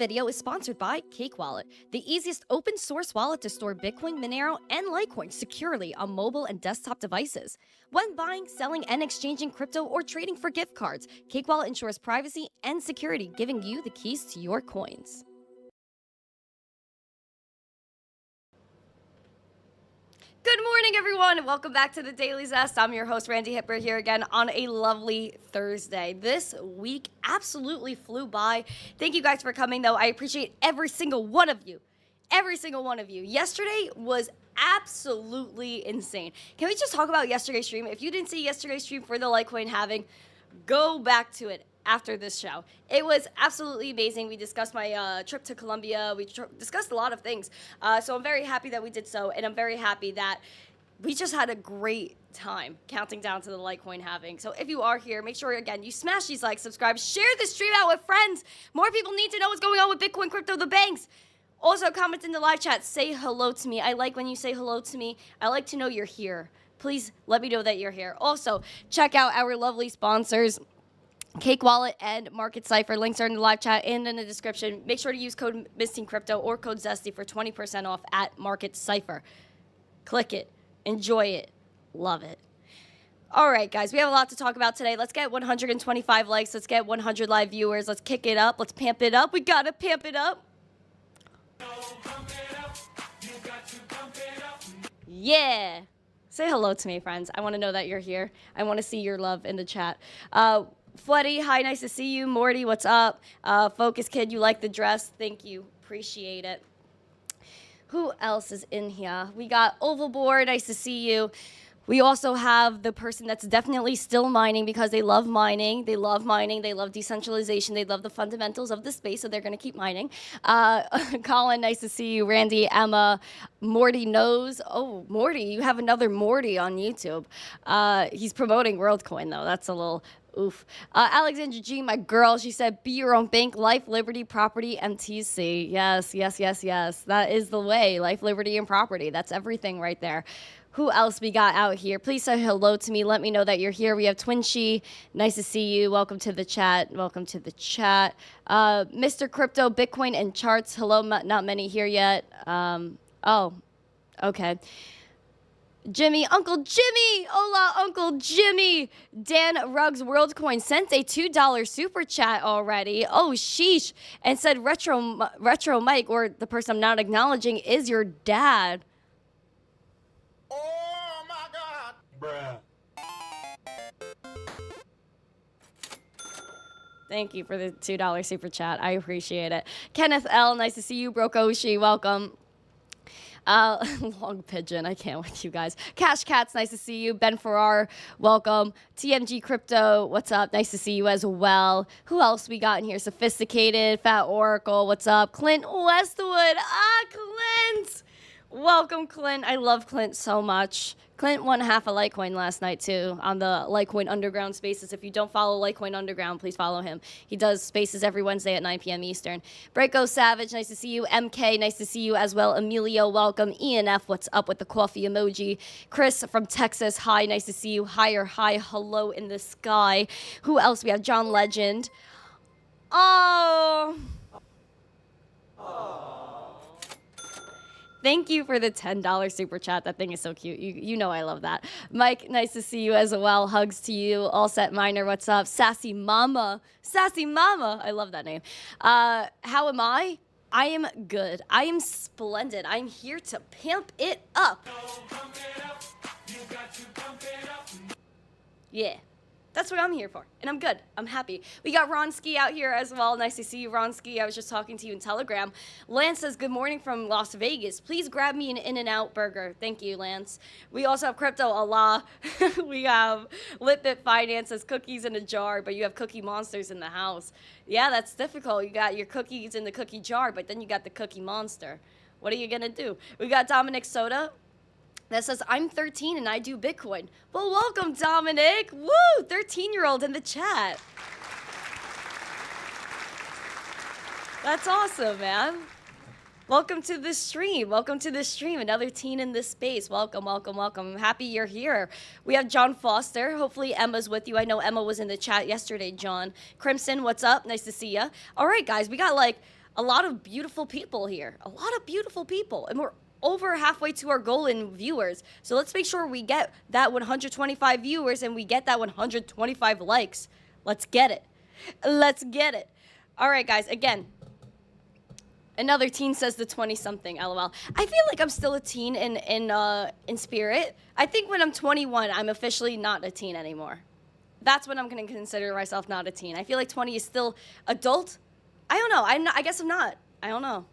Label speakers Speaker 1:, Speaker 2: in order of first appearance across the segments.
Speaker 1: video is sponsored by Cake Wallet, the easiest open source wallet to store Bitcoin, Monero, and Litecoin securely on mobile and desktop devices. When buying, selling, and exchanging crypto or trading for gift cards, Cake Wallet ensures privacy and security, giving you the keys to your coins. Good morning, everyone, and welcome back to the Daily Zest. I'm your host, Randi Hipper, here again on a lovely Thursday. This week absolutely flew by. Thank you guys for coming, though. I appreciate every single one of you. Every single one of you. Yesterday was absolutely insane. Can we just talk about yesterday's stream? If you didn't see yesterday's stream for the Litecoin halving, go back to it after this show. It was absolutely amazing. We discussed my trip to Colombia. We discussed a lot of things. So I'm very happy that we did so, and I'm very happy that we just had a great time counting down to the Litecoin halving. So if you are here, make sure, again, you smash these likes, subscribe, share this stream out with friends. More people need to know what's going on with Bitcoin, crypto, the banks. Also, comment in the live chat. Say hello to me. I like when you say hello to me. I like to know you're here. Please let me know that you're here. Also, check out our lovely sponsors, Cake Wallet and Market Cipher. Links are in the live chat and in the description. Make sure to use code missteencrypto or code Zesty for 20% off at Market Cipher. Click it. Enjoy it. Love it. All right, guys, we have a lot to talk about today. Let's get 125 likes. Let's get 100 live viewers. Let's kick it up. Let's pamp it up. We got to pamp it up. Yeah. Say hello to me, friends. I want to know that you're here. I want to see your love in the chat. Floody, hi, nice to see you. Morty, what's up? Focus Kid, you like the dress. Thank you. Appreciate it. Who else is in here? We got Ovalboard, nice to see you. We also have the person that's definitely still mining because they love mining. They love mining. They love decentralization. They love the fundamentals of the space, so they're going to keep mining. Colin, nice to see you. Randy, Emma, Morty knows. Oh, Morty, you have another Morty on YouTube. He's promoting WorldCoin, though. That's a little oof. Alexandra G, my girl, she said, be your own bank, life, liberty, property, MTC. Yes, yes, yes, yes. That is the way. Life, liberty, and property. That's everything right there. Who else we got out here? Please say hello to me. Let me know that you're here. We have Twinchi. Nice to see you. Welcome to the chat. Welcome to the chat. Mr. Crypto, Bitcoin, and charts. Hello, not many here yet. Oh, okay. Jimmy, Uncle Jimmy, hola, Uncle Jimmy. Dan Ruggs WorldCoin sent a $2 super chat already. Oh, sheesh. And said Retro Mike, or the person I'm not acknowledging, is your dad.
Speaker 2: Oh my God. Bruh.
Speaker 1: Thank you for the $2 super chat. I appreciate it. Kenneth L, nice to see you. Brokoshi, welcome. Long Pigeon, I can't with you guys. Cash Cats, nice to see you. Ben Farrar, welcome. TMG Crypto, what's up? Nice to see you as well. Who else we got in here? Sophisticated, Fat Oracle, what's up? Clint Westwood, Clint! Welcome, Clint. I love Clint so much. Clint won half a Litecoin last night, too, on the Litecoin Underground Spaces. If you don't follow Litecoin Underground, please follow him. He does spaces every Wednesday at 9 p.m. Eastern. Breako Savage, nice to see you. MK, nice to see you as well. Emilio, welcome. ENF, what's up with the coffee emoji? Chris from Texas, hi, nice to see you. Higher, hi, hello in the sky. Who else? We have John Legend. Oh. Thank you for the $10 super chat. That thing is so cute. You know I love that. Mike, nice to see you as well. Hugs to you. All Set Miner, what's up? Sassy Mama. Sassy Mama. I love that name. How am I? I am good. I am splendid. I'm here to pimp it up. Yeah. That's what I'm here for, and I'm good. I'm happy. We got Ronski out here as well. Nice to see you, Ronski. I was just talking to you in Telegram. Lance says, good morning from Las Vegas. Please grab me an In-N-Out burger. Thank you, Lance. We also have Crypto Allah. We have Litbit Finance as cookies in a jar, but you have Cookie Monsters in the house. Yeah, that's difficult. You got your cookies in the cookie jar, but then you got the Cookie Monster. What are you going to do? We got Dominic Soda that says, I'm 13 and I do Bitcoin. Well, welcome, Dominic. Woo, 13-year-old in the chat. That's awesome, man. Welcome to the stream. Welcome to the stream. Another teen in this space. Welcome, welcome, welcome. I'm happy you're here. We have John Foster. Hopefully Emma's with you. I know Emma was in the chat yesterday, John. Crimson, what's up? Nice to see ya. All right, guys, we got like a lot of beautiful people here. A lot of beautiful people. And we're over halfway to our goal in viewers. So let's make sure we get that 125 viewers and we get that 125 likes. Let's get it. Let's get it. All right, guys. Again, another teen says the 20-something, LOL. I feel like I'm still a teen in spirit. I think when I'm 21, I'm officially not a teen anymore. That's when I'm going to consider myself not a teen. I feel like 20 is still adult. I don't know. I guess I'm not. I don't know.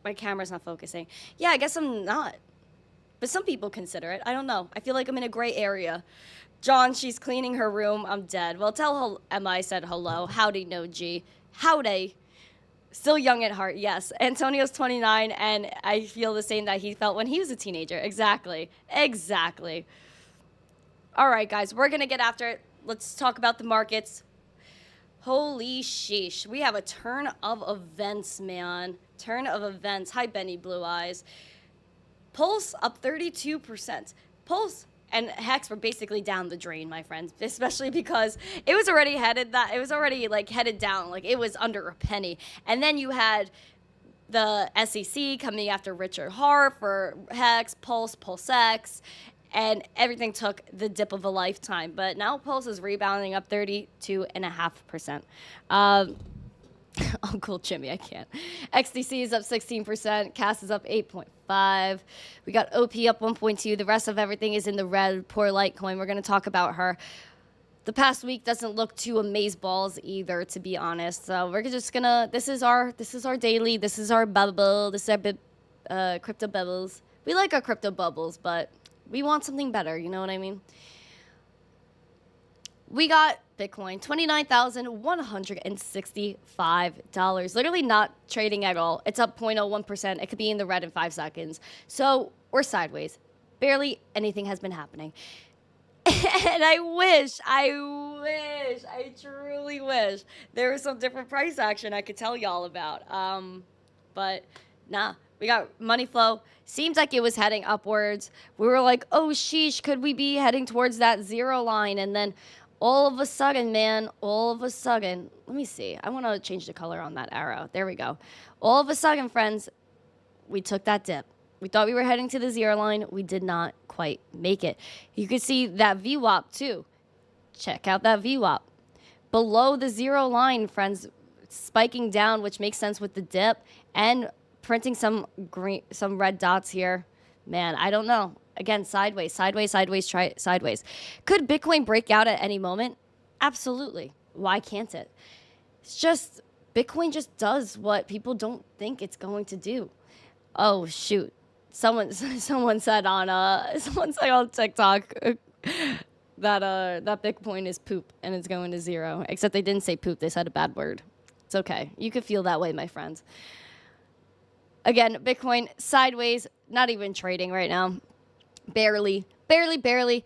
Speaker 1: My camera's not focusing. Yeah, I guess I'm not. But some people consider it. I don't know. I feel like I'm in a gray area. John, she's cleaning her room. I'm dead. Well, tell Emma I said hello. Howdy, no G. Howdy. Still young at heart, yes. Antonio's 29, and I feel the same that he felt when he was a teenager. Exactly. Exactly. All right, guys, we're going to get after it. Let's talk about the markets. Holy sheesh. We have a turn of events, man. Turn of events. Hi, Benny Blue Eyes. Pulse up 32%. Pulse and Hex were basically down the drain, my friends, especially because it was already headed down, like it was under a penny. And then you had the SEC coming after Richard Hart for Hex, Pulse, PulseX, and everything took the dip of a lifetime. But now Pulse is rebounding up 32.5%. Uncle Jimmy, I can't. XDC is up 16%. CAS is up 8.5. We got OP up 1.2. The rest of everything is in the red. Poor Litecoin. We're going to talk about her. The past week doesn't look too amazeballs either, to be honest. So we're just gonna. This is our daily. This is our bubble. This is our crypto bubbles. We like our crypto bubbles, but we want something better. You know what I mean? We got Bitcoin, $29,165. Literally not trading at all. It's up 0.01%. It could be in the red in 5 seconds. So we're sideways. Barely anything has been happening. And I truly wish there was some different price action I could tell y'all about. But nah, we got money flow. Seems like it was heading upwards. We were like, oh, sheesh, could we be heading towards that zero line? And then all of a sudden, let me see. I want to change the color on that arrow. There we go. All of a sudden, friends, we took that dip. We thought we were heading to the zero line. We did not quite make it. You can see that VWAP too. Check out that VWAP. Below the zero line, friends, spiking down, which makes sense with the dip, and printing some red dots here. Man, I don't know. Again, sideways. Could Bitcoin break out at any moment? Absolutely. Why can't it? It's just, Bitcoin just does what people don't think it's going to do. Oh, shoot. Someone said on TikTok that Bitcoin is poop and it's going to zero. Except they didn't say poop. They said a bad word. It's okay. You could feel that way, my friends. Again, Bitcoin sideways, not even trading right now. Barely. Yesterday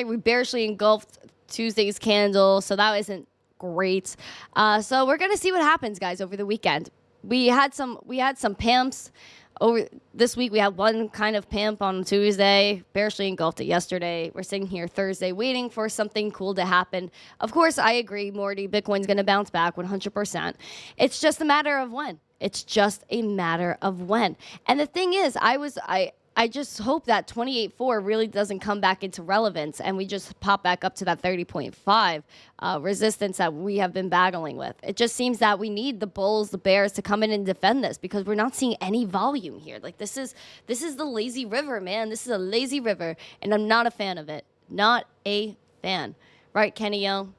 Speaker 1: we barely engulfed Tuesday's candle, so that isn't great. So we're gonna see what happens, guys, over the weekend. We had some pimps over this week. We had one kind of pimp on Tuesday, barely engulfed it yesterday. We're sitting here Thursday waiting for something cool to happen. Of course, I agree, Morty, Bitcoin's gonna bounce back 100%. It's just a matter of when. And the thing is, I just hope that 28.4 really doesn't come back into relevance and we just pop back up to that 30.5 resistance that we have been battling with. It just seems that we need the bulls, the bears to come in and defend this because we're not seeing any volume here. Like this is the lazy river, man. This is a lazy river, and I'm not a fan of it. Not a fan. Right, Kenny-O?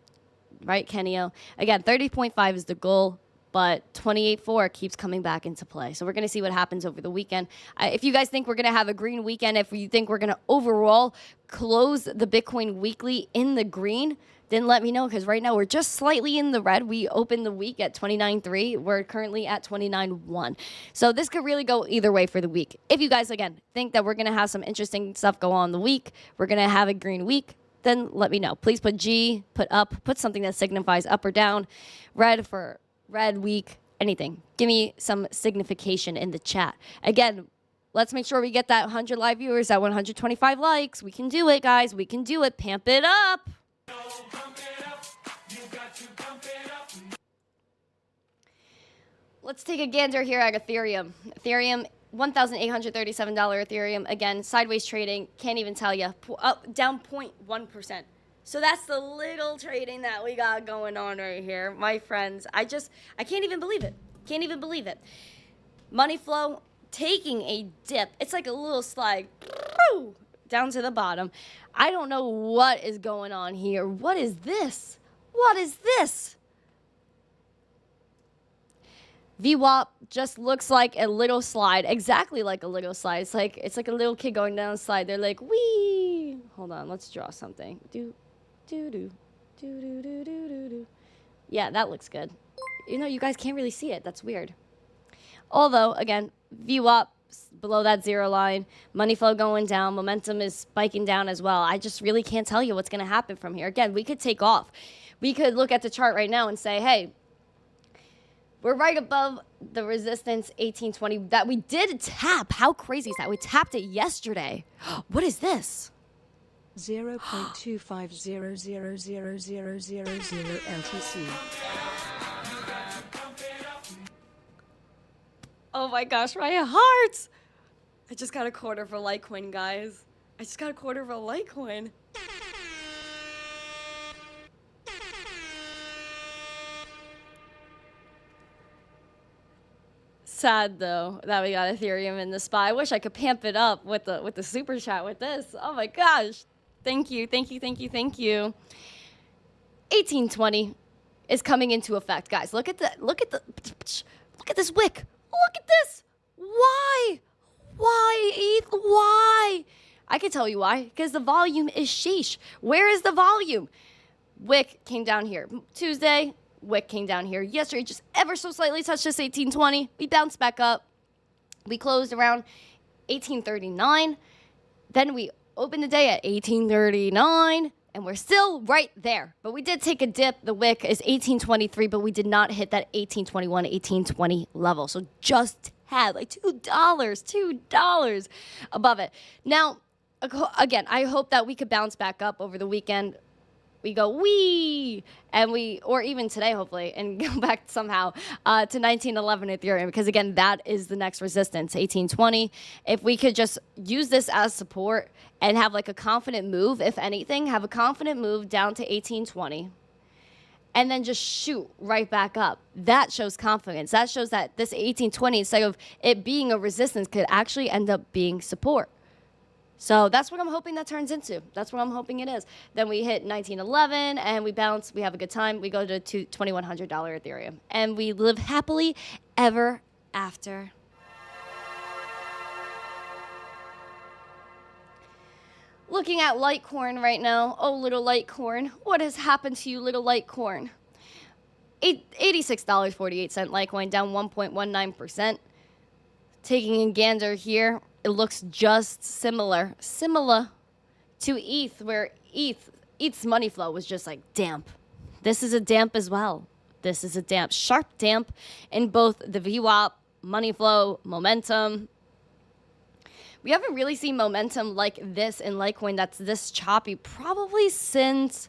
Speaker 1: Again, 30.5 is the goal. But 28.4 keeps coming back into play. So we're going to see what happens over the weekend. If you guys think we're going to have a green weekend, if you think we're going to overall close the Bitcoin weekly in the green, then let me know. Because right now we're just slightly in the red. We opened the week at 29.3. We're currently at 29.1. So this could really go either way for the week. If you guys, again, think that we're going to have some interesting stuff go on the week, we're going to have a green week, then let me know. Please put G, put up, put something that signifies up or down. Red for red week, anything. Give me some signification in the chat. Again, let's make sure we get that 100 live viewers, that 125 likes. We can do it, guys. We can do it. Pamp it up. Let's take a gander here at Ethereum. Ethereum, $1,837 Ethereum. Again, sideways trading. Can't even tell you. Up, down 0.1%. So that's the little trading that we got going on right here, my friends. I can't even believe it. Can't even believe it. Money flow taking a dip. It's like a little slide down to the bottom. I don't know what is going on here. What is this? What is this? VWAP just looks like a little slide, exactly like a little slide. It's like a little kid going down a slide. They're like, wee. Hold on, let's draw something. Do, do, do, do, do, do, do, do, do. Yeah, that looks good. You know, you guys can't really see it. That's weird. Although, again, VWAP below that zero line, money flow going down, momentum is spiking down as well. I just really can't tell you what's going to happen from here. Again, we could take off. We could look at the chart right now and say, hey, we're right above the resistance 1820 that we did tap. How crazy is that? We tapped it yesterday. What is this?
Speaker 3: 0.250000000 LTC.
Speaker 1: Oh my gosh, my heart! I just got a quarter for Litecoin, guys. I just got a quarter for Litecoin. Sad though that we got Ethereum in the spot. I wish I could pamp it up with the super chat with this. Oh my gosh. Thank you, thank you, thank you, thank you. 1820 is coming into effect, guys. Look at this wick. Look at this. Why? Why, ETH? Why? I can tell you why. Because the volume is sheesh. Where is the volume? Wick came down here. Tuesday, wick came down here. Yesterday, just ever so slightly touched this 1820. We bounced back up. We closed around 1839. Then we opened the day at 1839. And we're still right there. But we did take a dip. The wick is 1823, but we did not hit that 1821, 1820 level. So just had like $2 above it. Now, again, I hope that we could bounce back up over the weekend. We go wee, and or even today, hopefully, and go back somehow to 1911 Ethereum, because again, that is the next resistance, 1820. If we could just use this as support and have like a confident move, if anything, have a confident move down to 1820, and then just shoot right back up. That shows confidence. That shows that this 1820, instead of it being a resistance, could actually end up being support. So that's what I'm hoping that turns into. That's what I'm hoping it is. Then we hit 1911 and we bounce. We have a good time. We go to $2,100 Ethereum. And we live happily ever after. Looking at Litecoin right now. Oh, little Litecoin. What has happened to you, little Litecoin? $86.48 Litecoin, down 1.19%. Taking a gander here. It looks just similar to ETH, where ETH's money flow was just like damp. This is a damp as well. This is a damp, sharp damp in both the VWAP, money flow, momentum. We haven't really seen momentum like this in Litecoin that's this choppy probably since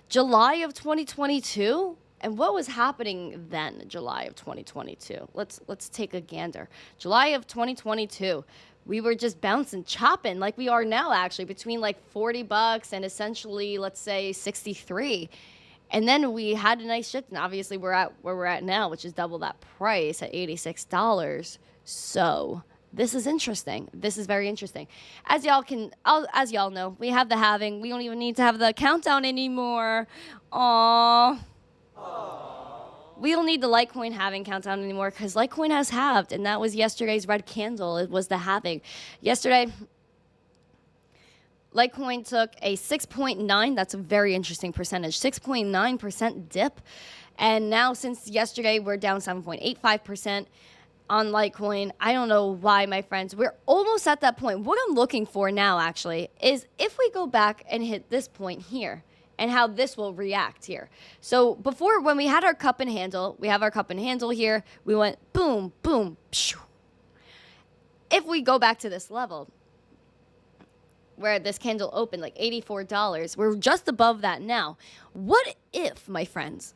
Speaker 1: July of 2022. And what was happening then, July of 2022? Let's take a gander. July of 2022. We were just bouncing, chopping like we are now, actually, between like $40 and essentially, let's say, 63. And then we had a nice shift, and obviously we're at where we're at now, which is double that price at $86. So this is interesting. This is very interesting. As y'all know, we have the halving. We don't even need to have the countdown anymore. Aww. We don't need the Litecoin halving countdown anymore because Litecoin has halved, and that was yesterday's red candle. It was the halving. Yesterday, Litecoin took a 6.9, that's a very interesting percentage, 6.9% dip. And now since yesterday, we're down 7.85% on Litecoin. I don't know why, my friends. We're almost at that point. What I'm looking for now, actually, is if we go back and hit this point here, and how this will react here. So before, when we had our cup and handle, we have our cup and handle here, we went boom, boom, pshoo. If we go back to this level, where this candle opened, like $84, we're just above that now. What if, my friends,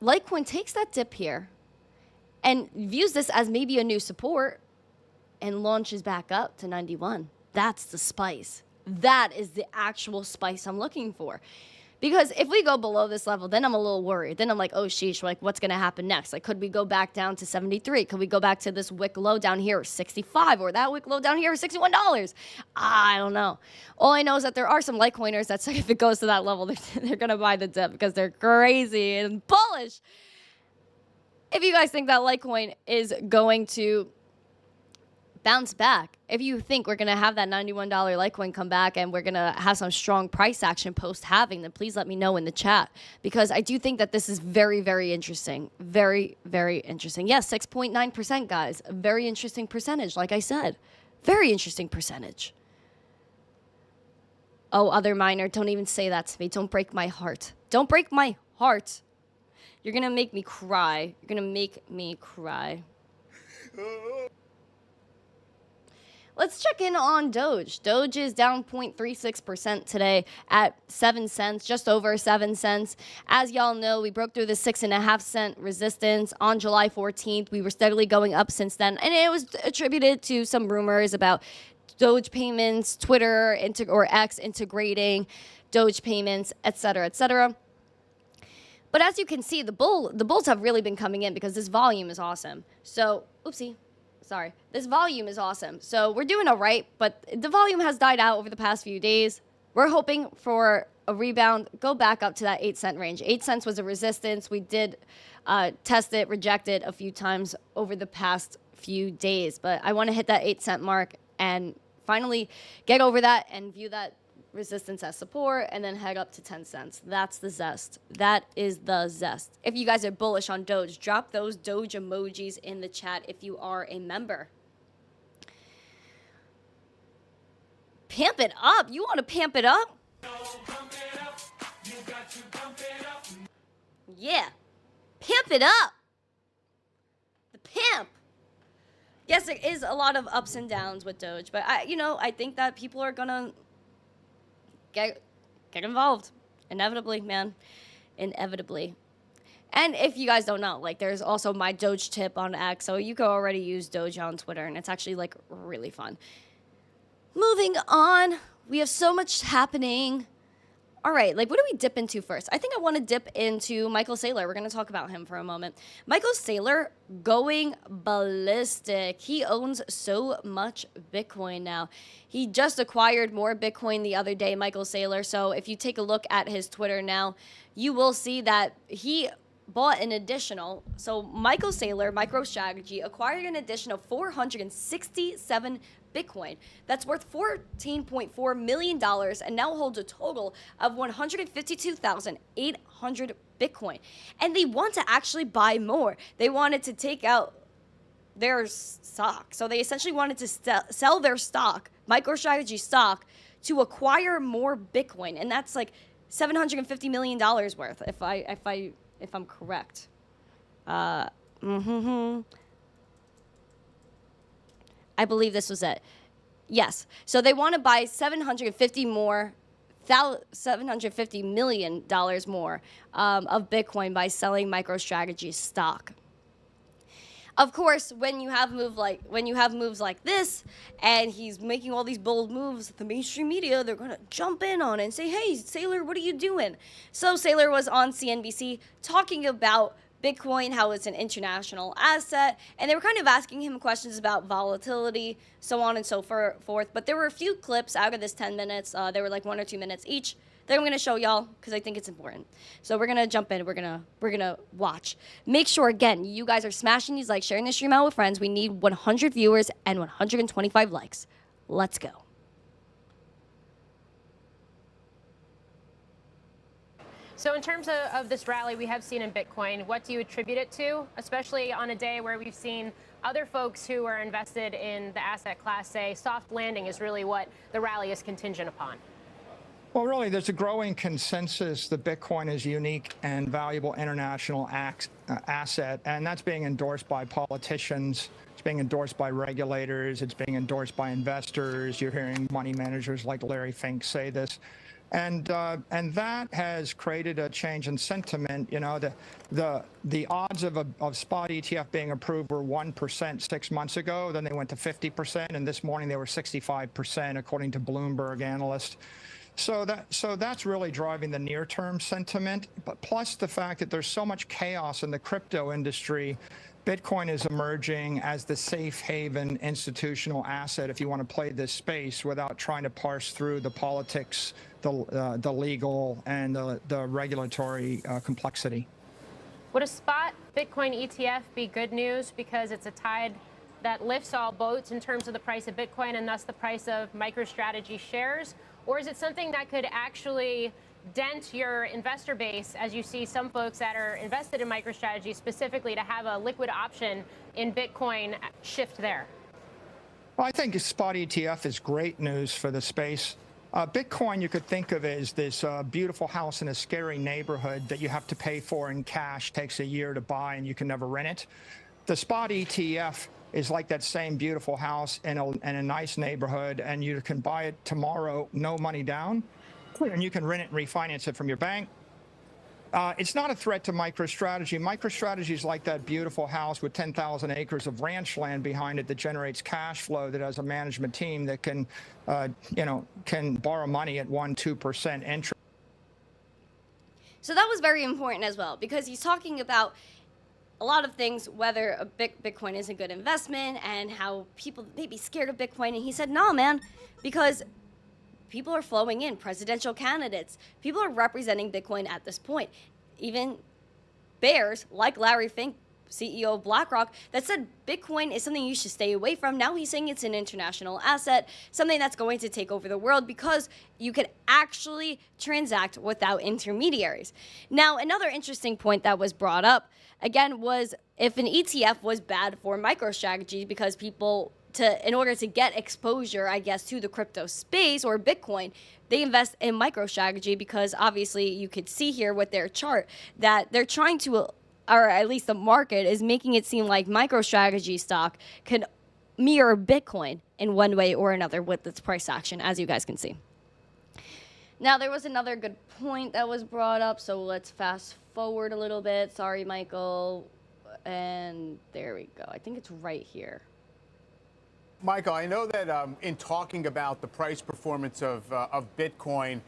Speaker 1: Litecoin takes that dip here, and views this as maybe a new support and launches back up to 91. That's the spice. That is the actual spice I'm looking for. Because if we go below this level, then I'm a little worried. Then I'm like, oh, sheesh, like, what's going to happen next? Like, could we go back down to 73? Could we go back to this wick low down here, 65, or that wick low down here, $61? I don't know. All I know is that there are some Litecoiners that say if it goes to that level, they're going to buy the dip because they're crazy and bullish. If you guys think that Litecoin is going to bounce back, if you think we're going to have that $91 Litecoin come back and we're going to have some strong price action post-halving, then please let me know in the chat, because I do think that this is very, very interesting. Very, very interesting. Yes, 6.9%, guys. A very interesting percentage, like I said. Very interesting percentage. Oh, other miner, don't even say that to me. Don't break my heart. Don't break my heart. You're going to make me cry. You're going to make me cry. Let's check in on Doge. Doge is down 0.36% today at 7 cents, just over 7 cents. As y'all know, we broke through the 6.5 cent resistance on July 14th. We were steadily going up since then, and it was attributed to some rumors about Doge payments, Twitter or X integrating Doge payments, etc., etc. But as you can see, the bulls have really been coming in because this volume is awesome. So, oopsie. Sorry, this volume is awesome. So we're doing all right, but the volume has died out over the past few days. We're hoping for a rebound, go back up to that 8 cent range. 8 cents was a resistance. We did test it, reject it a few times over the past few days, but I want to hit that 8 cent mark and finally get over that and view that resistance as support and then head up to 10 cents. That's the zest. That is the zest. If you guys are bullish on Doge, drop those Doge emojis in the chat if you are a member. Pamp it up. You want to pamp it up? Yeah. Pamp it up. The pimp. Yes, there is a lot of ups and downs with Doge, but I think that people are gonna get involved. Inevitably, man. Inevitably. And if you guys don't know, like, there's also my Doge tip on X, so you can already use Doge on Twitter, and it's actually, like, really fun. Moving on. We have so much happening. All right, like, what do we dip into first? I think I want to dip into Michael Saylor. We're going to talk about him for a moment. Michael Saylor going ballistic. He owns so much Bitcoin now. He just acquired more Bitcoin the other day, Michael Saylor. So if you take a look at his Twitter now, you will see that he bought an additional. So Michael Saylor, MicroStrategy, acquired an additional 467 Bitcoin. That's worth $14.4 million and now holds a total of 152,800 Bitcoin. And they want to actually buy more. They wanted to take out their stock. So they essentially wanted to sell their stock, MicroStrategy stock, to acquire more Bitcoin. And that's like $750 million worth, if I'm correct. I believe this was it. Yes. So they want to buy $750 million more of Bitcoin by selling MicroStrategy stock. Of course, when you have moves like this, and he's making all these bold moves, the mainstream media, they're gonna jump in on it and say, "Hey, Saylor, what are you doing?" So Saylor was on CNBC talking about Bitcoin, how it's an international asset, and they were kind of asking him questions about volatility, so on and so forth. But there were a few clips out of this 10 minutes. They were like 1 or 2 minutes each that I'm going to show y'all because I think it's important. So we're going to jump in. We're going to watch. Make sure, again, you guys are smashing these likes, sharing this stream out with friends. We need 100 viewers and 125 likes. Let's go.
Speaker 3: So in terms of this rally we have seen in Bitcoin, what do you attribute it to, especially on a day where we've seen other folks who are invested in the asset class say soft landing is really what the rally is contingent upon?
Speaker 4: Well, really, there's a growing consensus that Bitcoin is a unique and valuable international asset, and that's being endorsed by politicians. It's being endorsed by regulators. It's being endorsed by investors. You're hearing money managers like Larry Fink say this. And that has created a change in sentiment. You know, the odds of spot ETF being approved were 1% 6 months ago. Then they went to 50%, and this morning they were 65%, according to Bloomberg analysts. So that's really driving the near-term sentiment. But plus the fact that there's so much chaos in the crypto industry, Bitcoin is emerging as the safe haven institutional asset if you want to play this space without trying to parse through the politics, the legal, and the regulatory complexity.
Speaker 3: Would a spot Bitcoin ETF be good news because it's a tide that lifts all boats in terms of the price of Bitcoin and thus the price of MicroStrategy shares? Or is it something that could actually dent your investor base, as you see some folks that are invested in MicroStrategy specifically to have a liquid option in Bitcoin shift there?
Speaker 4: Well, I think a spot ETF is great news for the space. Bitcoin, you could think of as this beautiful house in a scary neighborhood that you have to pay for in cash, takes a year to buy, and you can never rent it. The spot ETF is like that same beautiful house in a nice neighborhood, and you can buy it tomorrow, no money down, and you can rent it and refinance it from your bank. It's not a threat to MicroStrategy. MicroStrategy is like that beautiful house with 10,000 acres of ranch land behind it that generates cash flow, that has a management team that can, can borrow money at 1-2% interest.
Speaker 1: So that was very important as well, because he's talking about a lot of things, whether a Bitcoin is a good investment and how people may be scared of Bitcoin. And he said, no, man, because people are flowing in, presidential candidates. People are representing Bitcoin at this point. Even bears like Larry Fink, CEO of BlackRock, that said Bitcoin is something you should stay away from. Now he's saying it's an international asset, something that's going to take over the world because you could actually transact without intermediaries. Now, another interesting point that was brought up, again, was if an ETF was bad for MicroStrategy because people, in order to get exposure, I guess, to the crypto space or Bitcoin, they invest in MicroStrategy because obviously you could see here with their chart that they're trying to, or at least the market is making it seem like MicroStrategy stock can mirror Bitcoin in one way or another with its price action, as you guys can see. Now, there was another good point that was brought up, so let's fast forward a little bit. Sorry, Michael. And there we go. I think it's right here.
Speaker 5: Michael, I know that in talking about the price performance of Bitcoin,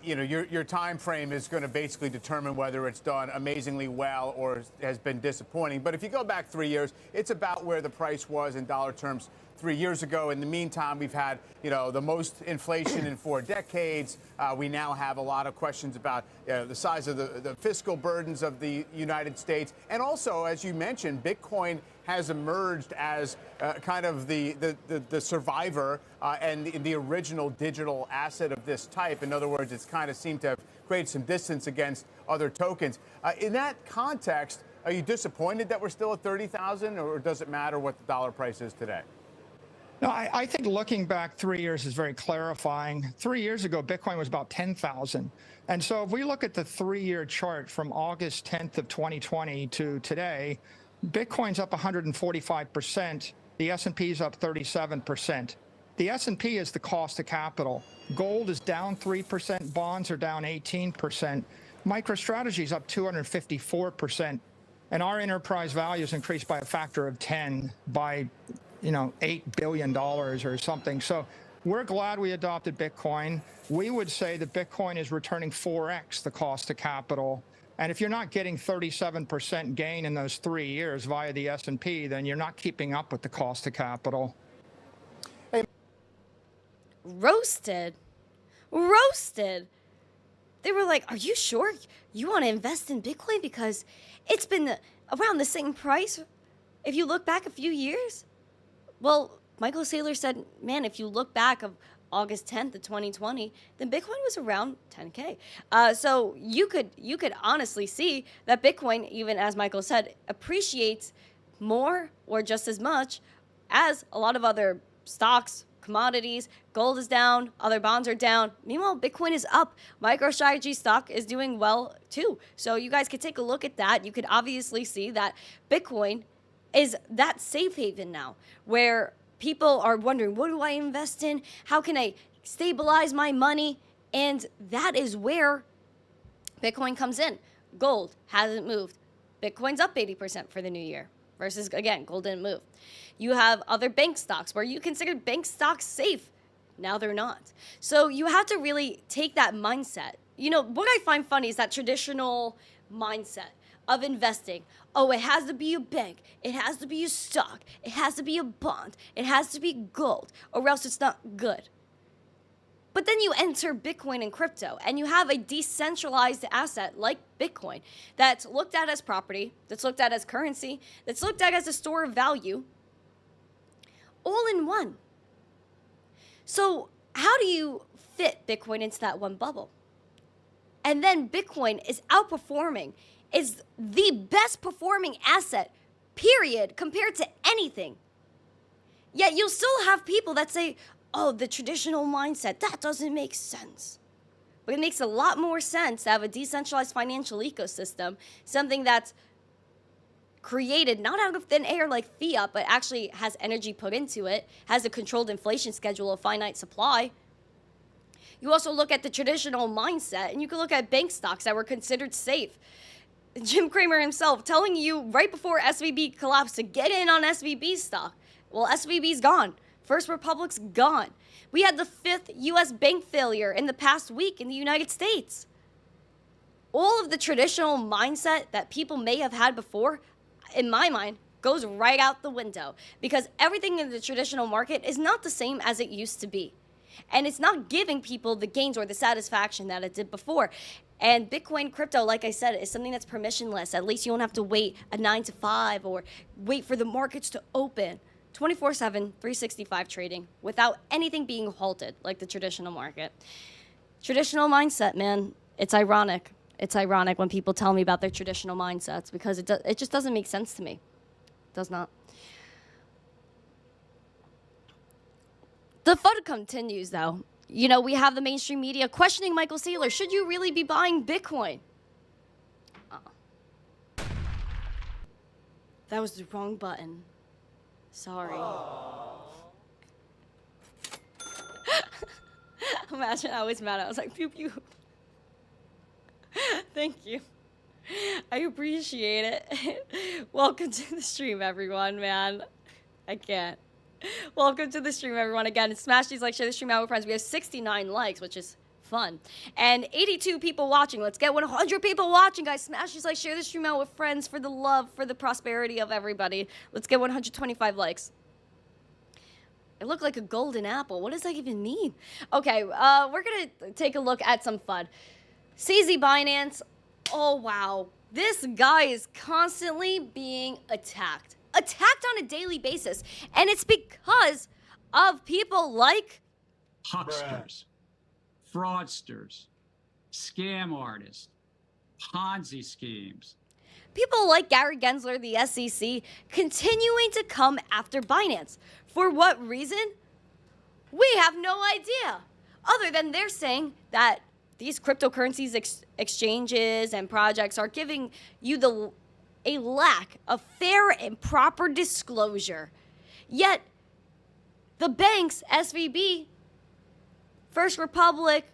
Speaker 5: your time frame is going to basically determine whether it's done amazingly well or has been disappointing. But if you go back 3 years, it's about where the price was in dollar terms 3 years ago. In the meantime, we've had, the most inflation in 4 decades. We now have a lot of questions about the size of the fiscal burdens of the United States. And also, as you mentioned, Bitcoin has emerged as kind of the survivor and the original digital asset of this type. In other words, it's kind of seemed to have created some distance against other tokens. In that context, are you disappointed that we're still at 30,000, or does it matter what the dollar price is today?
Speaker 4: No, I think looking back 3 years is very clarifying. 3 years ago, Bitcoin was about 10,000. And so if we look at the 3-year chart from August 10th of 2020 to today, Bitcoin's up 145%. The S&P is up 37%. The S&P is the cost of capital. Gold is down 3%. Bonds are down 18%. MicroStrategy is up 254%. And our enterprise value has increased by a factor of 10 by $8 billion or something. So we're glad we adopted Bitcoin. We would say that Bitcoin is returning 4x the cost of capital. And if you're not getting 37% gain in those 3 years via the S&P, then you're not keeping up with the cost of capital.
Speaker 1: Hey. Roasted. They were like, are you sure you want to invest in Bitcoin? Because it's been around the same price if you look back a few years. Well, Michael Saylor said, man, if you look back of August 10th of 2020, then Bitcoin was around 10K. So you could honestly see that Bitcoin, even as Michael said, appreciates more or just as much as a lot of other stocks, commodities. Gold is down, other bonds are down. Meanwhile, Bitcoin is up. MicroStrategy stock is doing well too. So you guys could take a look at that. You could obviously see that Bitcoin is that safe haven now, where people are wondering, what do I invest in? How can I stabilize my money? And that is where Bitcoin comes in. Gold hasn't moved. Bitcoin's up 80% for the new year versus, again, gold didn't move. You have other bank stocks where you considered bank stocks safe. Now they're not. So you have to really take that mindset. You know, what I find funny is that traditional mindset of investing. Oh, it has to be a bank. It has to be a stock. It has to be a bond. It has to be gold, or else it's not good. But then you enter Bitcoin and crypto, and you have a decentralized asset like Bitcoin that's looked at as property, that's looked at as currency, that's looked at as a store of value, all in one. So how do you fit Bitcoin into that one bubble? And then Bitcoin is outperforming, is the best performing asset, period, compared to anything. Yet you'll still have people that say, oh, the traditional mindset, that doesn't make sense. But it makes a lot more sense to have a decentralized financial ecosystem, something that's created not out of thin air like fiat, but actually has energy put into it, has a controlled inflation schedule of finite supply. You also look at the traditional mindset, and you can look at bank stocks that were considered safe. Jim Cramer himself telling you right before SVB collapsed to get in on SVB stock. Well, SVB's gone. First Republic's gone. We had the 5th U.S. bank failure in the past week in the United States. All of the traditional mindset that people may have had before, in my mind, goes right out the window, because everything in the traditional market is not the same as it used to be. And it's not giving people the gains or the satisfaction that it did before. And Bitcoin crypto, like I said, is something that's permissionless. At least you don't have to wait a 9 to 5 or wait for the markets to open. 24/7, 365 trading without anything being halted like the traditional market. Traditional mindset, man, it's ironic. It's ironic when people tell me about their traditional mindsets, because it just doesn't make sense to me. It does not. The FUD continues, though. You know, we have the mainstream media questioning Michael Saylor. Should you really be buying Bitcoin? That was the wrong button. Sorry. Imagine I was mad. I was like, pew pew. Thank you. I appreciate it. Welcome to the stream, everyone, man. I can't. Welcome to the stream, everyone. Again, smash these likes, share the stream out with friends. We have 69 likes, which is fun. And 82 people watching. Let's get 100 people watching, guys. Smash these likes, share the stream out with friends for the love, for the prosperity of everybody. Let's get 125 likes. It looked like a golden apple. What does that even mean? Okay, we're going to take a look at some FUD. CZ Binance. Oh, wow. This guy is constantly being attacked. Attacked on a daily basis. And it's because of people like
Speaker 6: hucksters, fraudsters, scam artists, Ponzi schemes.
Speaker 1: People like Gary Gensler, the SEC, continuing to come after Binance. For what reason? We have no idea. Other than they're saying that these cryptocurrencies exchanges and projects are giving you a lack of fair and proper disclosure. Yet, the banks, SVB, First Republic,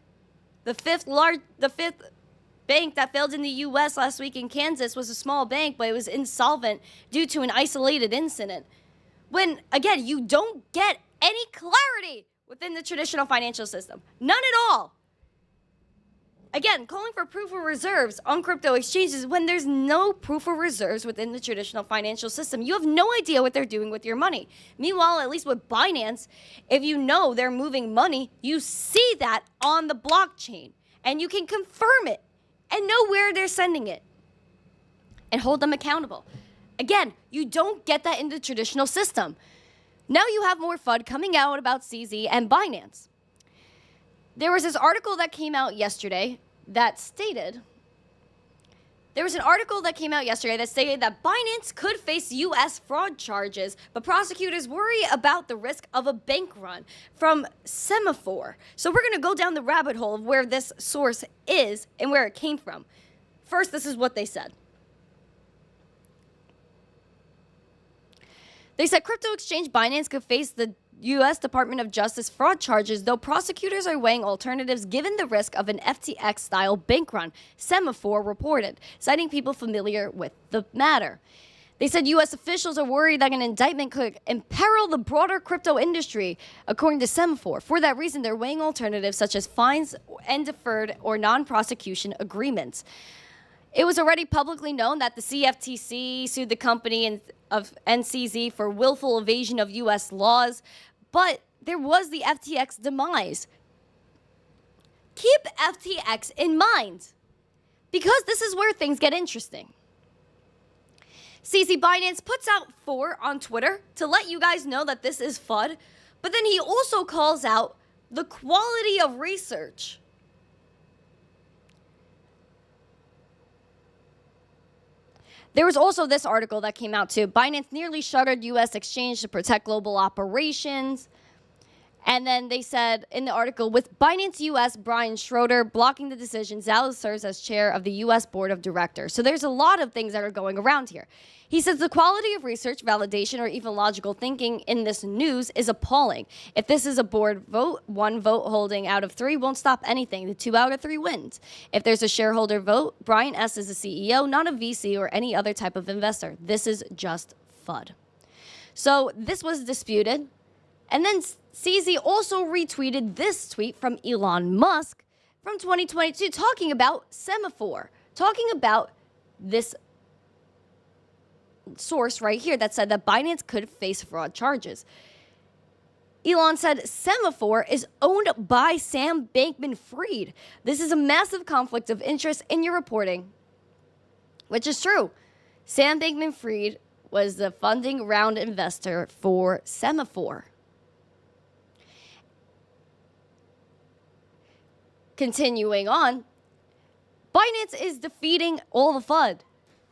Speaker 1: the fifth bank that failed in the U.S. last week in Kansas was a small bank, but it was insolvent due to an isolated incident. When, again, you don't get any clarity within the traditional financial system. None at all. Again, calling for proof of reserves on crypto exchanges when there's no proof of reserves within the traditional financial system. You have no idea what they're doing with your money. Meanwhile, at least with Binance, if you know they're moving money, you see that on the blockchain and you can confirm it and know where they're sending it and hold them accountable. Again, you don't get that in the traditional system. Now you have more FUD coming out about CZ and Binance. There was this article that came out yesterday that stated, that Binance could face U.S. fraud charges, but prosecutors worry about the risk of a bank run from Cipher. So we're going to go down the rabbit hole of where this source is and where it came from. First, this is what they said. They said crypto exchange Binance could face the U.S. Department of Justice fraud charges, though prosecutors are weighing alternatives given the risk of an FTX-style bank run, Semaphore reported, citing people familiar with the matter. They said U.S. officials are worried that an indictment could imperil the broader crypto industry, according to Semaphore. For that reason, they're weighing alternatives such as fines and deferred or non-prosecution agreements. It was already publicly known that the CFTC sued the company of NCZ for willful evasion of U.S. laws, but there was the FTX demise. Keep FTX in mind, because this is where things get interesting. CZ Binance puts out 4 on Twitter to let you guys know that this is FUD, but then he also calls out the quality of research. There was also this article that came out too. Binance nearly shuttered U.S. exchange to protect global operations. And then they said in the article, with Binance U.S. Brian Schroeder blocking the decision, Zhao serves as chair of the U.S. Board of Directors. So there's a lot of things that are going around here. He says the quality of research, validation, or even logical thinking in this news is appalling. If this is a board vote, 1 vote holding out of 3 won't stop anything. The 2 out of 3 wins. If there's a shareholder vote, Brian S. is a CEO, not a VC or any other type of investor. This is just FUD. So this was disputed. And then CZ also retweeted this tweet from Elon Musk from 2022 talking about Semaphore, talking about this source right here that said that Binance could face fraud charges. Elon said Semaphore is owned by Sam Bankman-Fried. This is a massive conflict of interest in your reporting, which is true. Sam Bankman-Fried was the funding round investor for Semaphore. Continuing on, Binance is defeating all the FUD.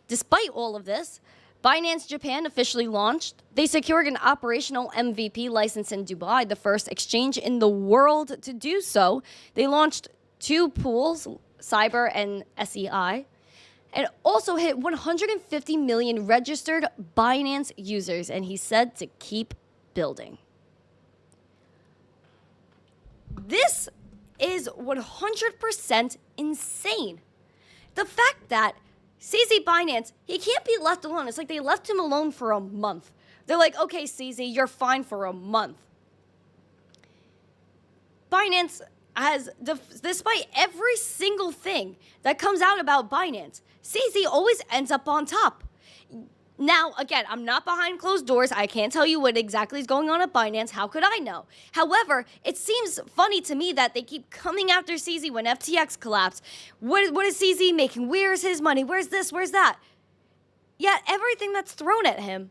Speaker 1: Despite all of this, Binance Japan officially launched. They secured an operational MVP license in Dubai, the first exchange in the world to do so. They launched 2 pools, Cipher and SEI, and also hit 150 million registered Binance users, and he said to keep building. This is 100% insane. The fact that CZ Binance, he can't be left alone. It's like they left him alone for a month. They're like, okay, CZ, you're fine for a month. Binance has, despite every single thing that comes out about Binance, CZ always ends up on top. Now, again, I'm not behind closed doors. I can't tell you what exactly is going on at Binance. How could I know? However, it seems funny to me that they keep coming after CZ when FTX collapsed. What is CZ making? Where's his money? Where's this? Where's that? Yet everything that's thrown at him,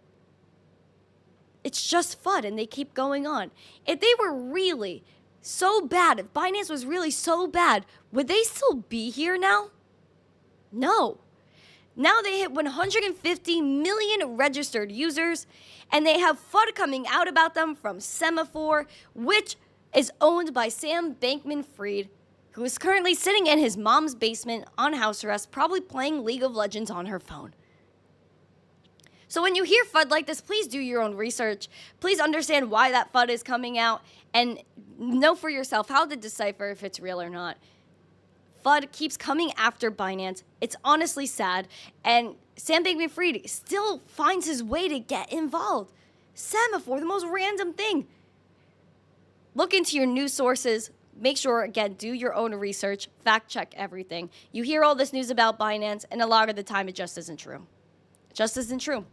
Speaker 1: it's just FUD, and they keep going on. If they were really so bad, if Binance was really so bad, would they still be here now? No. Now they hit 150 million registered users, and they have FUD coming out about them from Semaphore, which is owned by Sam Bankman-Fried, who is currently sitting in his mom's basement on house arrest, probably playing League of Legends on her phone. So when you hear FUD like this, please do your own research. Please understand why that FUD is coming out, and know for yourself how to decipher if it's real or not. FUD keeps coming after Binance. It's honestly sad. And Sam Bankman-Fried still finds his way to get involved. Semaphore, the most random thing. Look into your news sources. Make sure, again, do your own research. Fact check everything. You hear all this news about Binance, and a lot of the time it just isn't true. It just isn't true.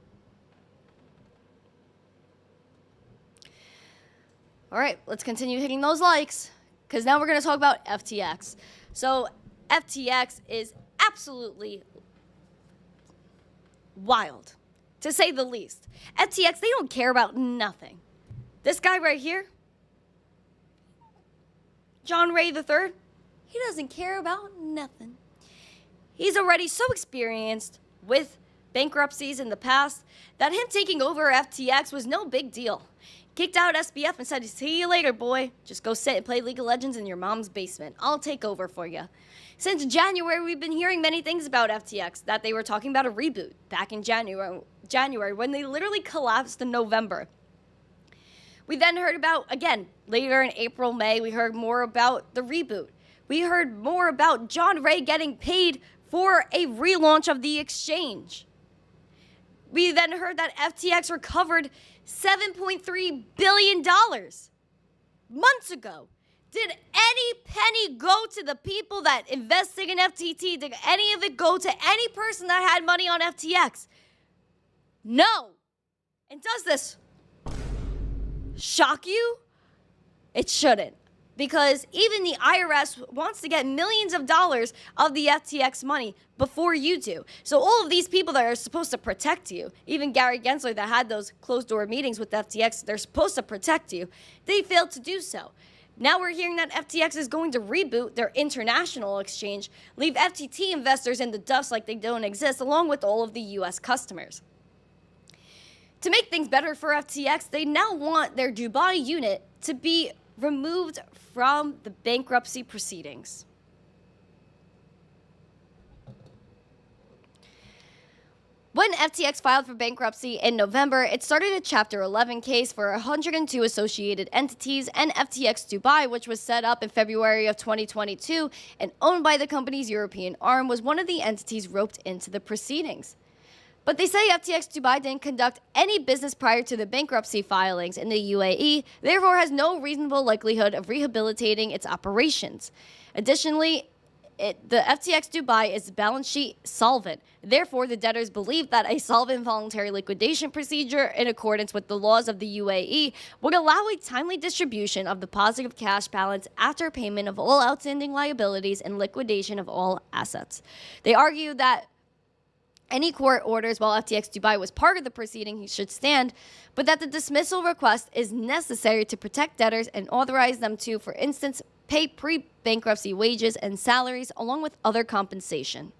Speaker 1: All right, let's continue hitting those likes, because now we're going to talk about FTX. So FTX is absolutely wild, to say the least. FTX, they don't care about nothing. This guy right here, John Ray III, he doesn't care about nothing. He's already so experienced with bankruptcies in the past that him taking over FTX was no big deal. kicked out SBF and said, see you later, boy. Just go sit and play League of Legends in your mom's basement. I'll take over for you. Since January, we've been hearing many things about FTX, that they were talking about a reboot back in January when they literally collapsed in November. We then heard about, again, later in April, May, we heard more about the reboot. We heard more about John Ray getting paid for a relaunch of the exchange. We then heard that FTX recovered $7.3 billion months ago. Did any penny go to the people that invested in FTT? Did any of it go to any person that had money on FTX? No. And does this shock you? It shouldn't. Because even the IRS wants to get millions of dollars of the FTX money before you do. So all of these people that are supposed to protect you, even Gary Gensler that had those closed-door meetings with FTX, they're supposed to protect you. They failed to do so. Now we're hearing that FTX is going to reboot their international exchange, leave FTT investors in the dust like they don't exist, along with all of the U.S. customers. To make things better for FTX, they now want their Dubai unit to be removed from the bankruptcy proceedings. When FTX filed for bankruptcy in November, it started a Chapter 11 case for 102 associated entities, and FTX Dubai, which was set up in February of 2022 and owned by the company's European arm, was one of the entities roped into the proceedings. But they say FTX Dubai didn't conduct any business prior to the bankruptcy filings in the UAE, therefore has no reasonable likelihood of rehabilitating its operations. Additionally, the FTX Dubai is balance sheet solvent. Therefore, the debtors believe that a solvent voluntary liquidation procedure in accordance with the laws of the UAE would allow a timely distribution of the positive cash balance after payment of all outstanding liabilities and liquidation of all assets. They argue that any court orders while FTX Dubai was part of the proceeding should stand, but that the dismissal request is necessary to protect debtors and authorize them to, for instance, pay pre-bankruptcy wages and salaries along with other compensation.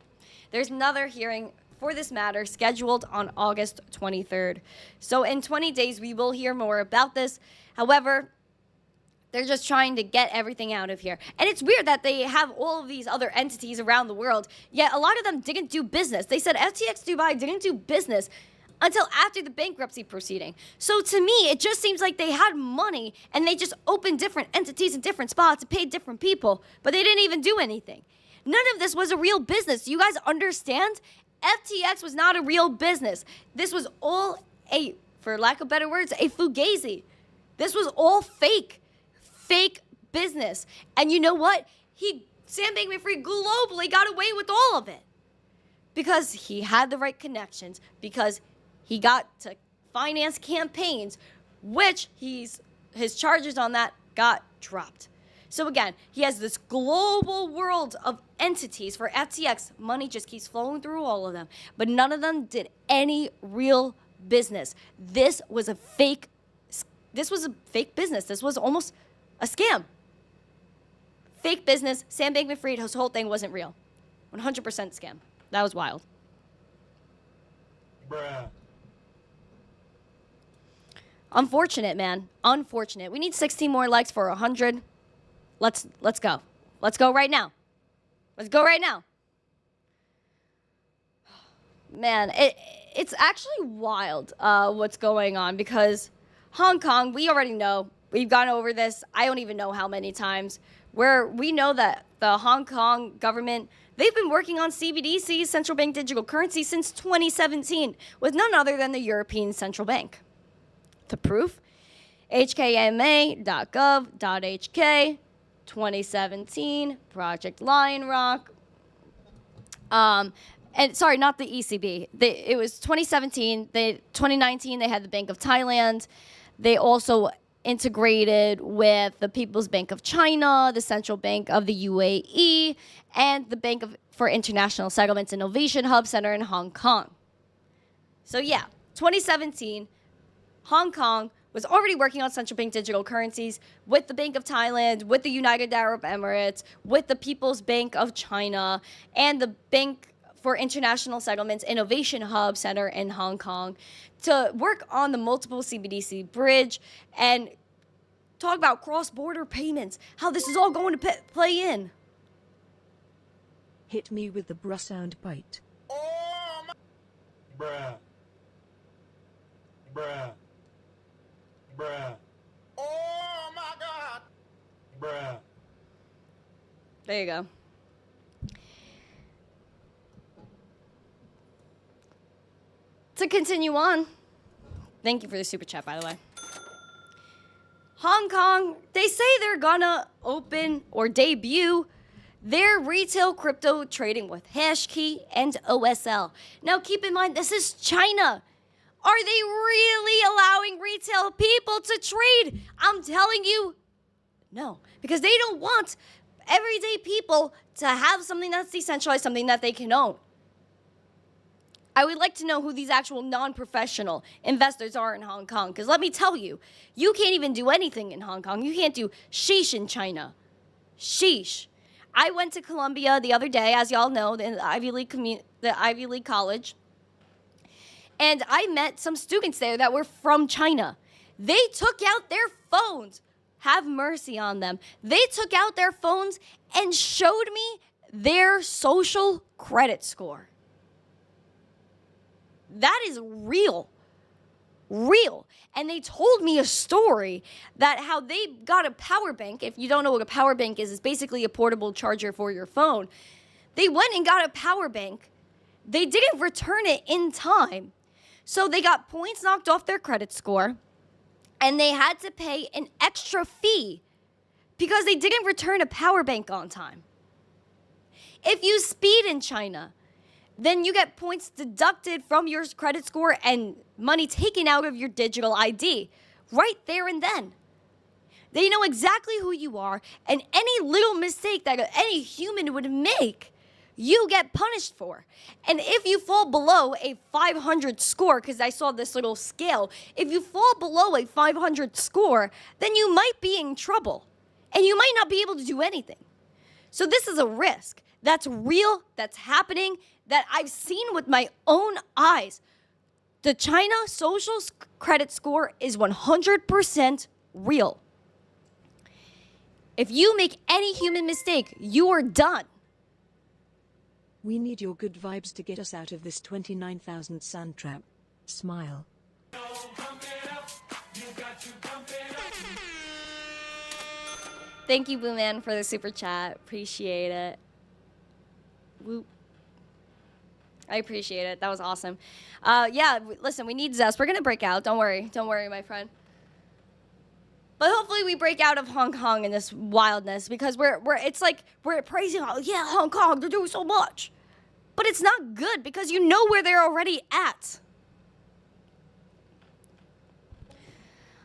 Speaker 1: There's another hearing for this matter scheduled on August 23rd. So in 20 days, we will hear more about this. However, they're just trying to get everything out of here. And it's weird that they have all of these other entities around the world, yet a lot of them didn't do business. They said FTX Dubai didn't do business until after the bankruptcy proceeding. So to me, it just seems like they had money and they just opened different entities in different spots and paid different people, but they didn't even do anything. None of this was a real business. You guys understand? FTX was not a real business. This was all for lack of better words, a fugazi. This was all fake business. And you know what? Sam Bankman-Fried globally got away with all of it because he had the right connections, because he got to finance campaigns, which his charges on that got dropped. So again, he has this global world of entities for FTX. Money just keeps flowing through all of them, but none of them did any real business. This was a fake business. This was almost a scam. Fake business. Sam Bankman-Fried, his whole thing wasn't real. 100% scam. That was wild.
Speaker 2: Bruh.
Speaker 1: Unfortunate, man. Unfortunate. We need 16 more likes for 100. Let's go. Let's go right now. Let's go right now. Man, it's actually wild what's going on because Hong Kong, we already know. We've gone over this, I don't even know how many times, where we know that the Hong Kong government, they've been working on CBDC, central bank digital currency, since 2017, with none other than the European Central Bank. The proof? hkma.gov.hk, 2017, Project Lion Rock. And sorry, not the ECB. It was 2017. 2019, they had the Bank of Thailand. They also integrated with the People's Bank of China, the Central Bank of the UAE, and the Bank for International Settlements Innovation Hub Center in Hong Kong. So yeah, 2017, Hong Kong was already working on central bank digital currencies with the Bank of Thailand, with the United Arab Emirates, with the People's Bank of China, and the Bank for International Settlements Innovation Hub Center in Hong Kong to work on the multiple CBDC bridge and talk about cross-border payments, how this is all going to play in.
Speaker 7: Hit me with the bruh sound bite.
Speaker 2: Oh my. Bruh. Bruh. Bruh. Oh my God. Bruh.
Speaker 1: There you go. To continue on, thank you for the super chat, by the way. Hong Kong, they say they're gonna open or debut their retail crypto trading with Hashkey and OSL. Now keep in mind, this is China. Are they really allowing retail people to trade? I'm telling you, no, because they don't want everyday people to have something that's decentralized, something that they can own. I would like to know who these actual non-professional investors are in Hong Kong, because let me tell you, you can't even do anything in Hong Kong. You can't do sheesh in China. Sheesh. I went to Columbia the other day, as y'all know, the Ivy League college, and I met some students there that were from China. They took out their phones. Have mercy on them. They took out their phones and showed me their social credit score. That is real. Real. And they told me a story that how they got a power bank. If you don't know what a power bank is, it's basically a portable charger for your phone. They went and got a power bank. They didn't return it in time. So they got points knocked off their credit score. And they had to pay an extra fee because they didn't return a power bank on time. If you speed in China, then you get points deducted from your credit score and money taken out of your digital ID right there and then. They know exactly who you are, and any little mistake that any human would make, you get punished for. And if you fall below a 500 score, because I saw this little scale, if you fall below a 500 score, then you might be in trouble, and you might not be able to do anything. So this is a risk that's real, that's happening, that I've seen with my own eyes. The China social credit score is 100% real. If you make any human mistake, you are done.
Speaker 7: We need your good vibes to get us out of this 29,000 sand trap. Smile.
Speaker 1: Thank you, Blue Man, for the super chat. Appreciate it. Whoop. I appreciate it. That was awesome. Yeah, listen, we need Zest. We're going to break out. Don't worry. Don't worry, my friend. But hopefully we break out of Hong Kong in this wildness, because it's like we're praising, yeah, Hong Kong, they're doing so much. But it's not good because you know where they're already at.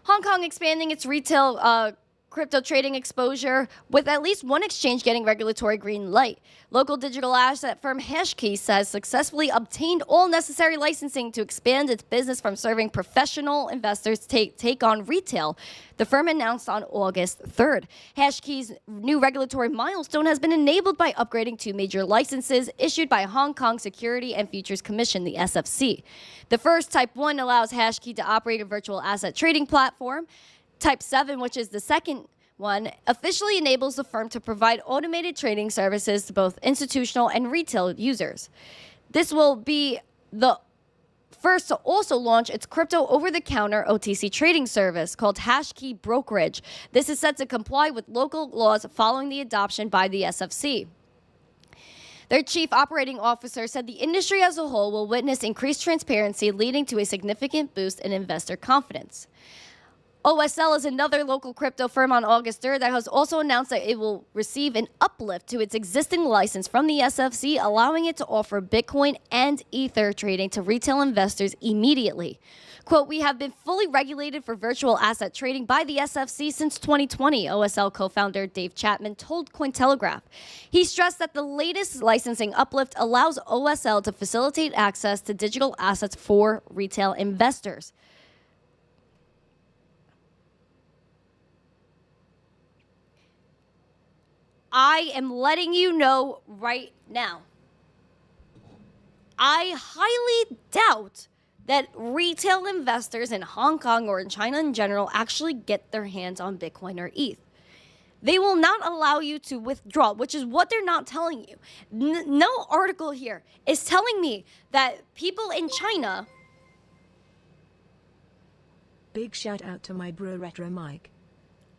Speaker 1: Hong Kong expanding its retail crypto trading exposure, with at least one exchange getting regulatory green light. Local digital asset firm Hashkey says successfully obtained all necessary licensing to expand its business from serving professional investors to take on retail. The firm announced on August 3rd. Hashkey's new regulatory milestone has been enabled by upgrading two major licenses issued by Hong Kong Security and Futures Commission, the SFC. The first, Type 1, allows Hashkey to operate a virtual asset trading platform. Type 7, which is the second one, officially enables the firm to provide automated trading services to both institutional and retail users. This will be the first to also launch its crypto over-the-counter OTC trading service called Hashkey Brokerage. This is set to comply with local laws following the adoption by the SFC. Their chief operating officer said the industry as a whole will witness increased transparency, leading to a significant boost in investor confidence. OSL is another local crypto firm on August 3rd that has also announced that it will receive an uplift to its existing license from the SFC, allowing it to offer Bitcoin and Ether trading to retail investors immediately. Quote, "We have been fully regulated for virtual asset trading by the SFC since 2020, OSL co-founder Dave Chapman told Cointelegraph. He stressed that the latest licensing uplift allows OSL to facilitate access to digital assets for retail investors. I am letting you know right now. I highly doubt that retail investors in Hong Kong or in China in general actually get their hands on Bitcoin or ETH. They will not allow you to withdraw, which is what they're not telling you. No article here is telling me that people in China...
Speaker 7: Big shout out to my bro Retro Mike.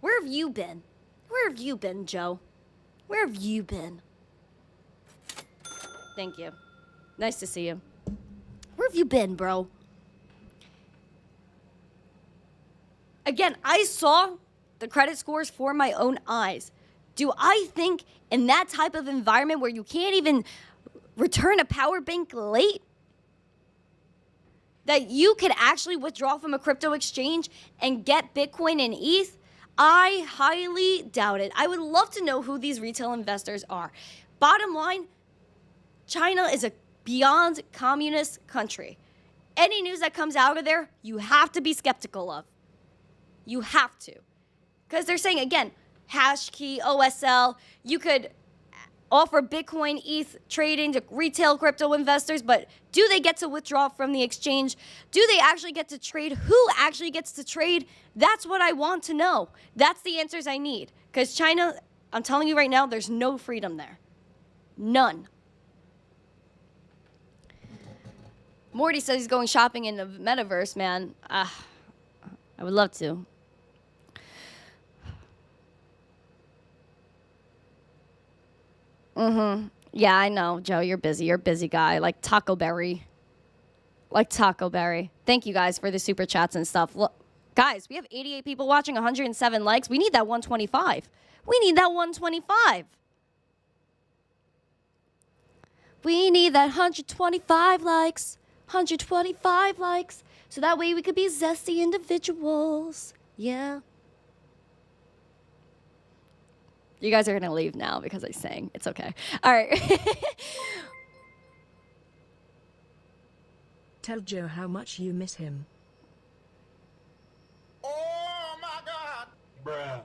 Speaker 1: Where have you been? Where have you been, Joe? Where have you been? Thank you. Nice to see you. Where have you been, bro? Again, I saw the credit scores for my own eyes. Do I think in that type of environment where you can't even return a power bank late, that you could actually withdraw from a crypto exchange and get Bitcoin and ETH? I highly doubt it. I would love to know who these retail investors are. Bottom line, China is a beyond communist country. Any news that comes out of there, you have to be skeptical of. You have to. Because they're saying, again, hash key, OSL, you could offer Bitcoin, ETH trading to retail crypto investors, but do they get to withdraw from the exchange? Do they actually get to trade? Who actually gets to trade? That's what I want to know. That's the answers I need. Because China, I'm telling you right now, there's no freedom there. None. Morty says he's going shopping in the metaverse, man. I would love to. Yeah, I know, Joe. You're busy. You're a busy guy. Like Taco Berry. Like Taco Berry. Thank you guys for the super chats and stuff. Look, guys, we have 88 people watching, 107 likes. We need that 125. We need that 125. We need that 125 likes. 125 likes. So that way we could be zesty individuals. Yeah. You guys are going to leave now because I sang. It's okay. All right.
Speaker 7: Tell Joe how much you miss him.
Speaker 2: Oh my God. Bruh.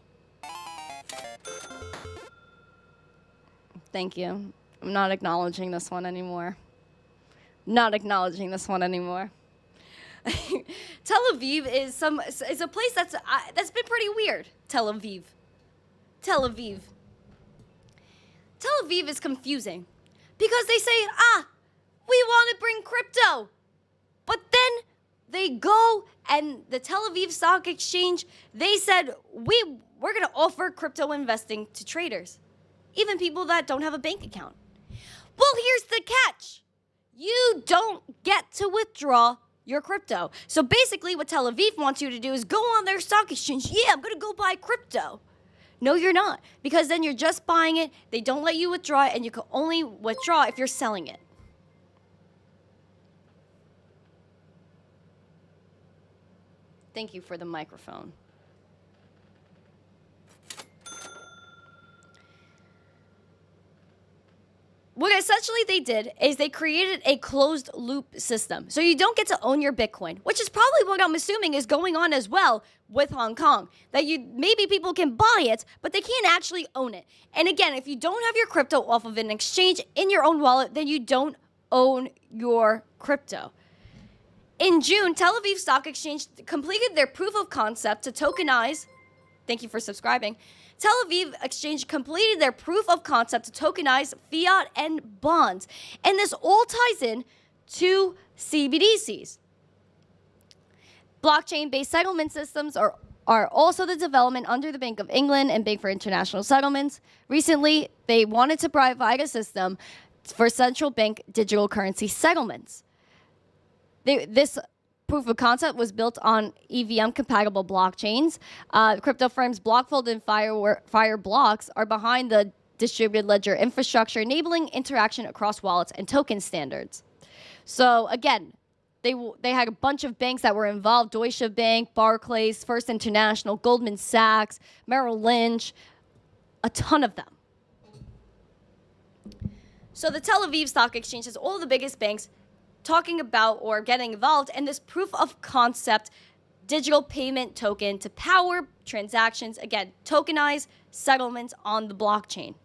Speaker 1: Thank you. I'm not acknowledging this one anymore. Not acknowledging this one anymore. Tel Aviv is a place that's been pretty weird. Tel Aviv. Tel Aviv. Tel Aviv is confusing because they say, we want to bring crypto. But then they go and the Tel Aviv Stock Exchange, they said, we're going to offer crypto investing to traders, even people that don't have a bank account. Well, here's the catch. You don't get to withdraw your crypto. So basically what Tel Aviv wants you to do is go on their stock exchange. Yeah, I'm going to go buy crypto. No, you're not, because then you're just buying it. They don't let you withdraw it, and you can only withdraw if you're selling it. Thank you for the microphone. What essentially they did is they created a closed loop system. So you don't get to own your Bitcoin, which is probably what I'm assuming is going on as well with Hong Kong. That maybe people can buy it, but they can't actually own it. And again, if you don't have your crypto off of an exchange in your own wallet, then you don't own your crypto. In June, Tel Aviv Stock Exchange completed their proof of concept to tokenize. Thank you for subscribing. Tel Aviv Exchange completed their proof of concept to tokenize fiat and bonds. And this all ties in to CBDCs. Blockchain-based settlement systems are also the development under the Bank of England and Bank for International Settlements. Recently, they wanted to provide a system for central bank digital currency settlements. This proof of concept was built on EVM-compatible blockchains. Crypto firms Blockfold and Fireblocks are behind the distributed ledger infrastructure, enabling interaction across wallets and token standards. So again, they had a bunch of banks that were involved: Deutsche Bank, Barclays, First International, Goldman Sachs, Merrill Lynch, a ton of them. So the Tel Aviv Stock Exchange has all the biggest banks talking about or getting involved in this proof of concept digital payment token to power transactions, again, tokenize settlements on the blockchain.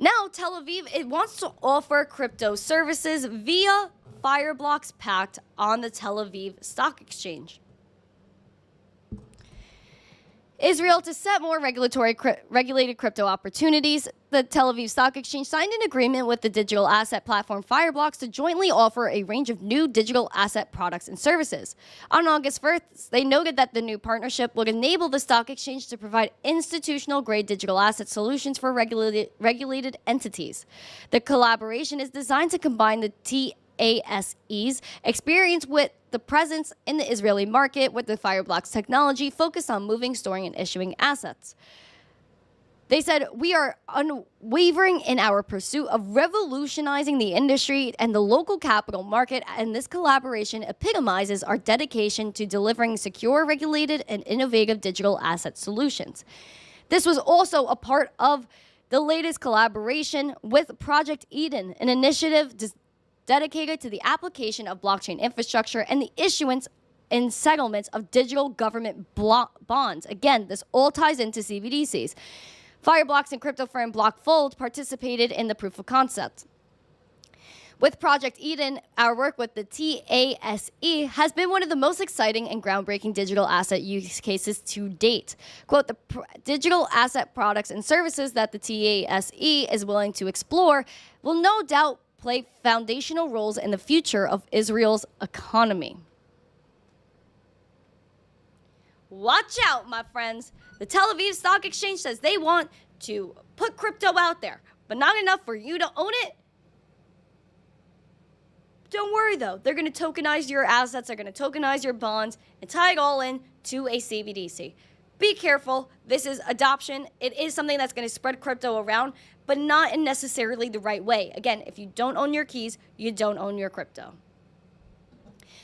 Speaker 1: Now, Tel Aviv, it wants to offer crypto services via Fireblocks Pact on the Tel Aviv Stock Exchange. Israel to set more regulated crypto opportunities. The Tel Aviv Stock Exchange signed an agreement with the digital asset platform Fireblocks to jointly offer a range of new digital asset products and services. On August 1st, they noted that the new partnership would enable the stock exchange to provide institutional-grade digital asset solutions for regulated entities. The collaboration is designed to combine the TASE's experience with the presence in the Israeli market with the Fireblocks technology focused on moving, storing, and issuing assets. They said, we are unwavering in our pursuit of revolutionizing the industry and the local capital market, and this collaboration epitomizes our dedication to delivering secure, regulated, and innovative digital asset solutions. This was also a part of the latest collaboration with Project Eden, an initiative dedicated to the application of blockchain infrastructure and the issuance and settlements of digital government bonds. Again, this all ties into CBDCs. Fireblocks and crypto firm Blockfold participated in the proof of concept. With Project Eden, our work with the TASE has been one of the most exciting and groundbreaking digital asset use cases to date. Quote, the digital asset products and services that the TASE is willing to explore will no doubt play foundational roles in the future of Israel's economy. Watch out, my friends. The Tel Aviv Stock Exchange says they want to put crypto out there, but not enough for you to own it. Don't worry, though. They're going to tokenize your assets. They're going to tokenize your bonds and tie it all in to a CBDC. Be careful. This is adoption. It is something that's going to spread crypto around, but not in necessarily the right way. Again, if you don't own your keys, you don't own your crypto.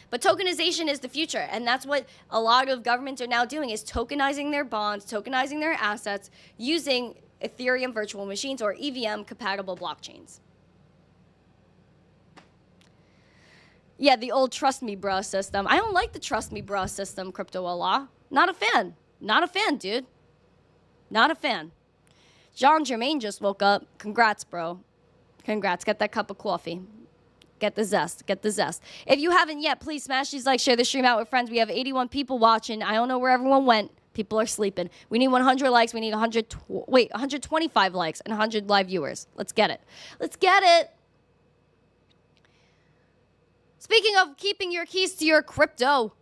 Speaker 1: But tokenization is the future, and that's what a lot of governments are now doing, is tokenizing their bonds, tokenizing their assets, using Ethereum virtual machines or EVM-compatible blockchains. Yeah, the old trust me, bruh system. I don't like the trust me, bruh system, Crypto Allah. Not a fan. Not a fan, dude. Not a fan. John Germain just woke up. Congrats, bro. Congrats. Get that cup of coffee. Get the zest. Get the zest. If you haven't yet, please smash these likes. Share the stream out with friends. We have 81 people watching. I don't know where everyone went. People are sleeping. We need 100 likes. We need 125 likes and 100 live viewers. Let's get it. Let's get it. Speaking of keeping your keys to your crypto.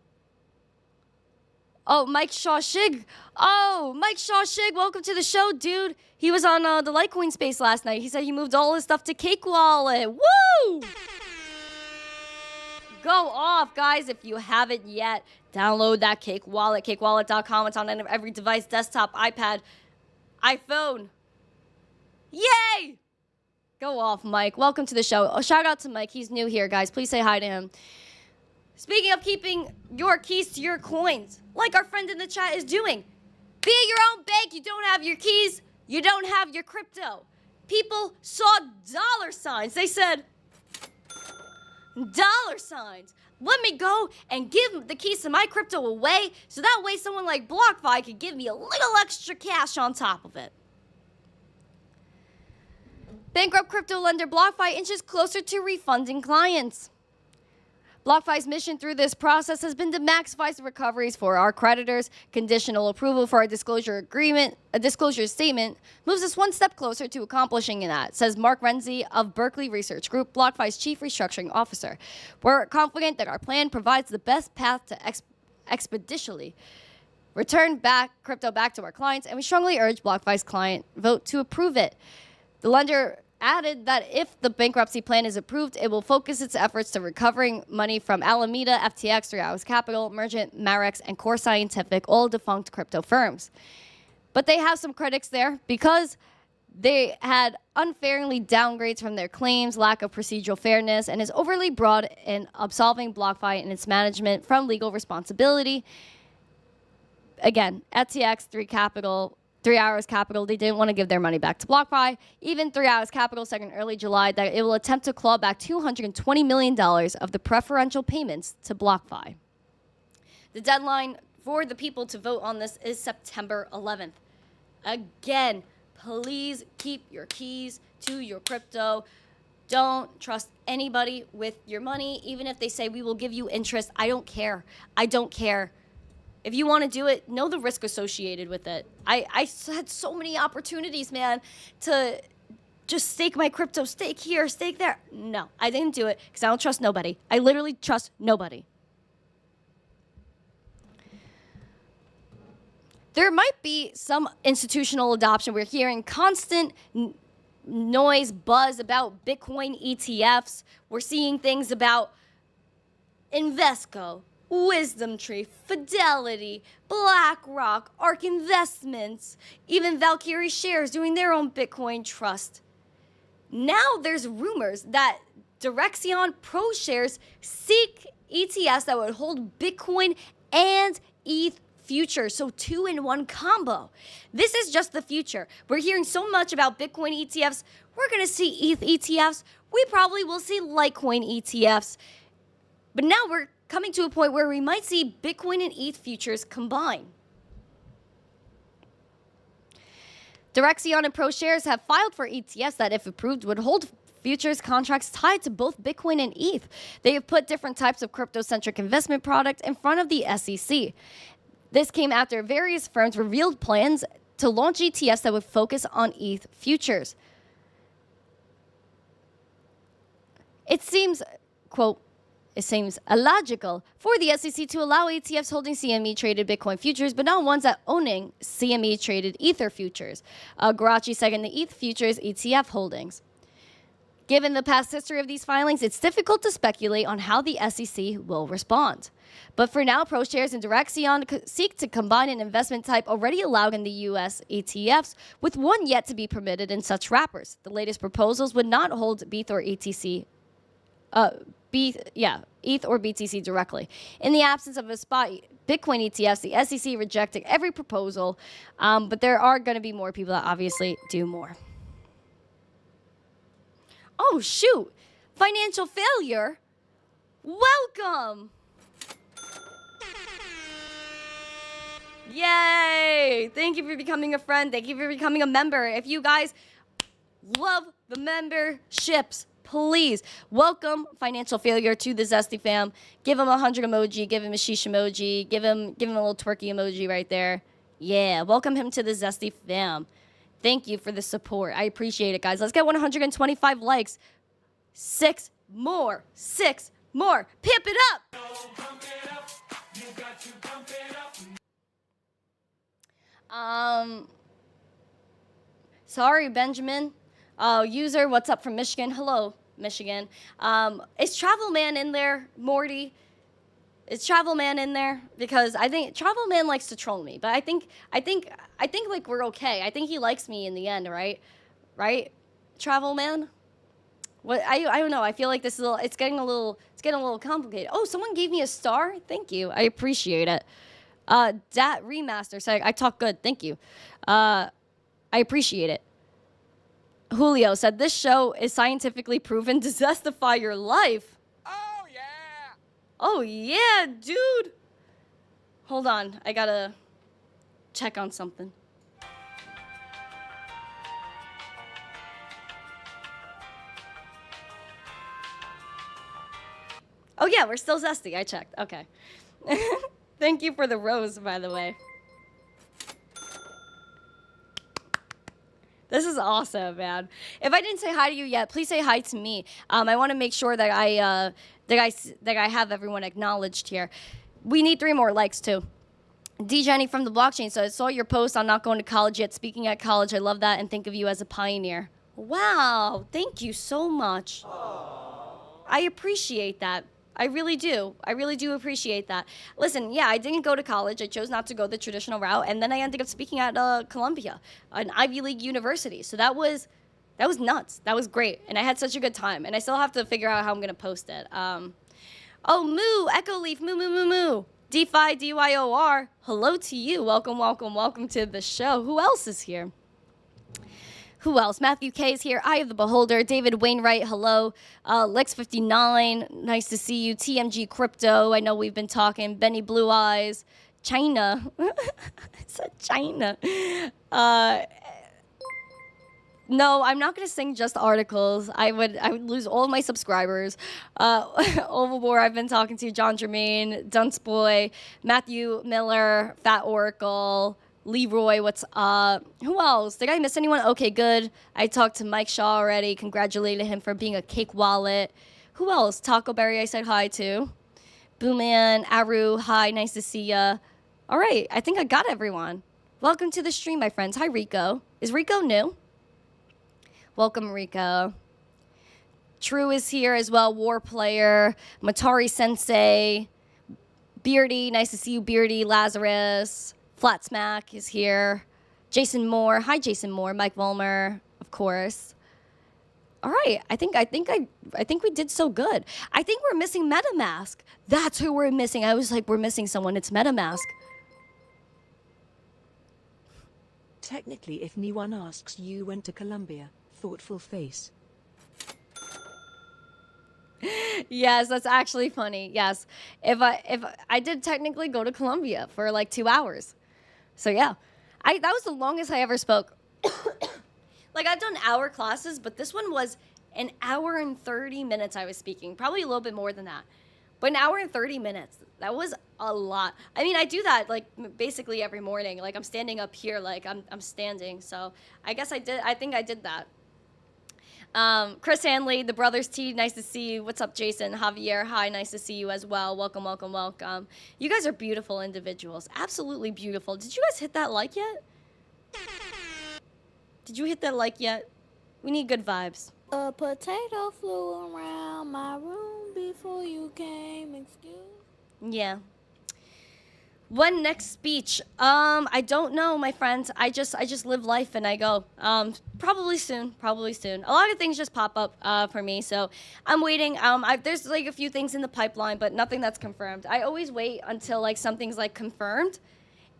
Speaker 1: Oh, Mike Shawshig. Oh, Mike Shawshig, welcome to the show, dude. He was on the Litecoin space last night. He said he moved all his stuff to Cake Wallet. Woo! Go off, guys. If you haven't yet, download that Cake Wallet, cakewallet.com. It's on every device, desktop, iPad, iPhone. Yay! Go off, Mike. Welcome to the show. Oh, shout out to Mike. He's new here, guys. Please say hi to him. Speaking of keeping your keys to your coins, like our friend in the chat is doing, be at your own bank. You don't have your keys. You don't have your crypto. People saw dollar signs. They said, dollar signs. Let me go and give the keys to my crypto away so that way someone like BlockFi could give me a little extra cash on top of it. Bankrupt crypto lender BlockFi inches closer to refunding clients. BlockFi's mission through this process has been to maximize the recoveries for our creditors. Conditional approval for our disclosure agreement, a disclosure statement, moves us one step closer to accomplishing that, says Mark Renzi of Berkeley Research Group, BlockFi's chief restructuring officer. We're confident that our plan provides the best path to expeditiously return crypto back to our clients, and we strongly urge BlockFi's client vote to approve it. The lender added that if the bankruptcy plan is approved, it will focus its efforts to recovering money from Alameda, FTX, 3 Hours Capital, Mergent, Marex, and Core Scientific, all defunct crypto firms. But they have some critics there because they had unfairly downgrades from their claims, lack of procedural fairness, and is overly broad in absolving BlockFi and its management from legal responsibility. Again, FTX, 3 Hours Capital, they didn't want to give their money back to BlockFi. Even 3 Hours Capital said in early July that it will attempt to claw back $220 million of the preferential payments to BlockFi. The deadline for the people to vote on this is September 11th. Again, please keep your keys to your crypto. Don't trust anybody with your money, even if they say we will give you interest. I don't care. I don't care. If you want to do it, know the risk associated with it. I had so many opportunities, man, to just stake my crypto, stake here, stake there. No, I didn't do it because I don't trust nobody. I literally trust nobody. There might be some institutional adoption. We're hearing constant noise, buzz about Bitcoin ETFs. We're seeing things about Invesco, Wisdom Tree, Fidelity, BlackRock, ARK Investments, even Valkyrie Shares doing their own Bitcoin trust. Now there's rumors that Direxion Pro Shares seek ETFs that would hold Bitcoin and ETH futures, so 2-in-1 combo. This is just the future. We're hearing so much about Bitcoin ETFs. We're going to see ETH ETFs. We probably will see Litecoin ETFs. But now we're coming to a point where we might see Bitcoin and ETH futures combine. Direxion and ProShares have filed for ETFs that, if approved, would hold futures contracts tied to both Bitcoin and ETH. They have put different types of crypto-centric investment products in front of the SEC. This came after various firms revealed plans to launch ETFs that would focus on ETH futures. It seems, quote, it seems illogical for the SEC to allow ETFs holding CME-traded Bitcoin futures, but not ones that owning CME-traded Ether futures. Garachi second the ETH futures ETF holdings. Given the past history of these filings, it's difficult to speculate on how the SEC will respond. But for now, ProShares and Direxion seek to combine an investment type already allowed in the U.S. ETFs with one yet to be permitted in such wrappers. The latest proposals would not hold BETH or ETC, ETH or BTC directly. In the absence of a spot Bitcoin ETFs, the SEC rejected every proposal, but there are going to be more people that obviously do more. Oh, shoot. Financial failure? Welcome. Yay. Thank you for becoming a friend. Thank you for becoming a member. If you guys love the memberships, please welcome Financial Failure to the Zesty fam. Give him a 100 emoji. Give him a sheesh emoji. Give him a little twerky emoji right there. Yeah. Welcome him to the Zesty fam. Thank you for the support. I appreciate it, guys. Let's get 125 likes. 6 more. 6 more. Pimp it up. Sorry, Benjamin. User, what's up from Michigan? Hello, Michigan. Is Travel Man in there, Morty? Is Travel Man in there? Because I think Travel Man likes to troll me, but I think like we're okay. I think he likes me in the end, right? Right? Travel Man? What I don't know. I feel like this is it's getting a little complicated. Oh, someone gave me a star. Thank you. I appreciate it. Dat Remaster saying I talk good. Thank you. I appreciate it. Julio said this show is scientifically proven to zestify your life. Oh, yeah, dude. Hold on. I gotta check on something. Oh, yeah, we're still zesty. I checked. Okay. Thank you for the rose, by the way. This is awesome, man. If I didn't say hi to you yet, please say hi to me. I want to make sure that I have everyone acknowledged here. We need 3 more likes too. D Jenny from the blockchain. So I saw your post on not going to college yet. Speaking at college, I love that and think of you as a pioneer. Wow, thank you so much. I appreciate that. I really do. I really do appreciate that. Listen, yeah, I didn't go to college. I chose not to go the traditional route, and then I ended up speaking at Columbia, an Ivy League university. So that was nuts. That was great, and I had such a good time. And I still have to figure out how I'm gonna post it. Oh, Moo, Echo Leaf, Moo, Moo, Moo, Moo. DeFi, DYOR. Hello to you. Welcome, welcome, welcome to the show. Who else is here? Who else? Matthew K is here. Eye of the Beholder. David Wainwright, hello. Lex59, nice to see you. TMG Crypto, I know we've been talking. Benny Blue Eyes. China. It's a China. No, I'm not gonna sing just articles. I would lose all of my subscribers. Overboard, I've been talking to John Jermaine, Dunce Boy, Matthew Miller, Fat Oracle, Leroy, what's up? Who else? Did I miss anyone? Okay, good. I talked to Mike Shaw already. Congratulated him for being a cake wallet. Who else? Taco Berry, I said hi to. Booman, Aru, hi, nice to see ya. All right, I think I got everyone. Welcome to the stream, my friends. Hi, Rico. Is Rico new? Welcome, Rico. True is here as well. War Player, Matari Sensei, Beardy. Nice to see you, Beardy. Lazarus, Flat Smack is here. Jason Moore. Hi, Jason Moore. Mike Volmer, of course. All right. I think we did so good. I think we're missing MetaMask. That's who we're missing. I was like, we're missing someone. It's MetaMask.
Speaker 7: Technically, if anyone asks, you went to Colombia. Thoughtful face.
Speaker 1: Yes, that's actually funny. Yes. If I did technically go to Colombia for like 2 hours. So yeah. That was the longest I ever spoke. Like, I've done hour classes, but this one was an hour and 30 minutes I was speaking. Probably a little bit more than that. But an hour and 30 minutes. That was a lot. I mean, I do that like basically every morning. Like, I'm standing up here like I'm standing. So I guess I think I did that. Chris Hanley, the Brothers T, nice to see you. What's up, Jason? Javier, hi, nice to see you as well. Welcome, welcome, welcome. You guys are beautiful individuals. Absolutely beautiful. Did you guys hit that like yet? Did you hit that like yet? We need good vibes.
Speaker 8: A potato flew around my room before you came, excuse. Yeah.
Speaker 1: When next speech? I don't know, my friends. I just live life and I go. Probably soon. A lot of things just pop up for me, so I'm waiting. There's like a few things in the pipeline, but nothing that's confirmed. I always wait until like something's like confirmed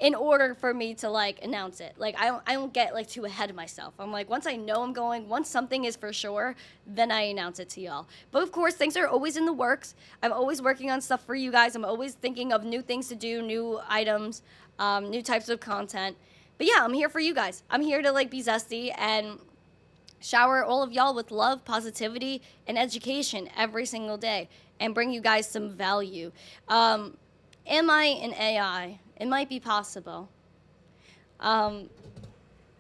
Speaker 1: in order for me to like announce it. Like I don't get like too ahead of myself. I'm like, once I know I'm going, once something is for sure, then I announce it to y'all. But of course, things are always in the works. I'm always working on stuff for you guys. I'm always thinking of new things to do, new items, new types of content. But yeah, I'm here for you guys. I'm here to like be zesty and shower all of y'all with love, positivity, and education every single day and bring you guys some value. Am I an AI? It might be possible.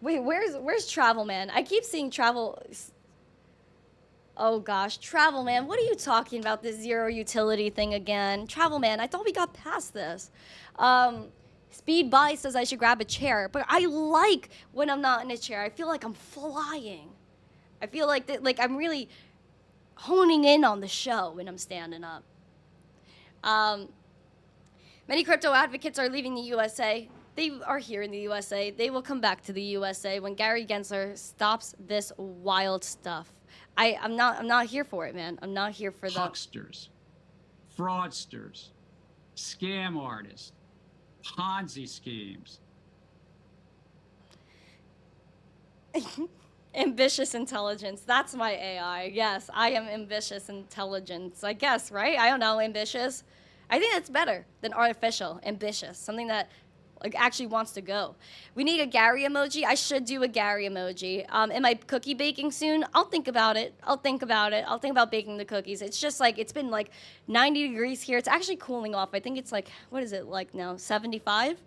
Speaker 1: Wait, where's Travel Man? I keep seeing Travel. Oh gosh, Travel Man, what are you talking about? This zero utility thing again? Travel Man, I thought we got past this. Speed By says I should grab a chair, but I like when I'm not in a chair. I feel like I'm flying. I feel like that, I'm really honing in on the show when I'm standing up. Many crypto advocates are leaving the USA. They are here in the USA. They will come back to the USA when Gary Gensler stops this wild stuff. I'm not here for it, man. I'm not here for the
Speaker 6: hucksters, fraudsters, scam artists, Ponzi schemes.
Speaker 1: Ambitious intelligence. That's my AI. Yes, I am ambitious intelligence. I guess, right? I don't know, ambitious. I think that's better than artificial, ambitious, something that like actually wants to go. We need a Gary emoji. I should do a Gary emoji. Am I cookie baking soon? I'll think about it. I'll think about baking the cookies. It's just like, it's been like 90 degrees here. It's actually cooling off. I think it's like, what is it like now, 75?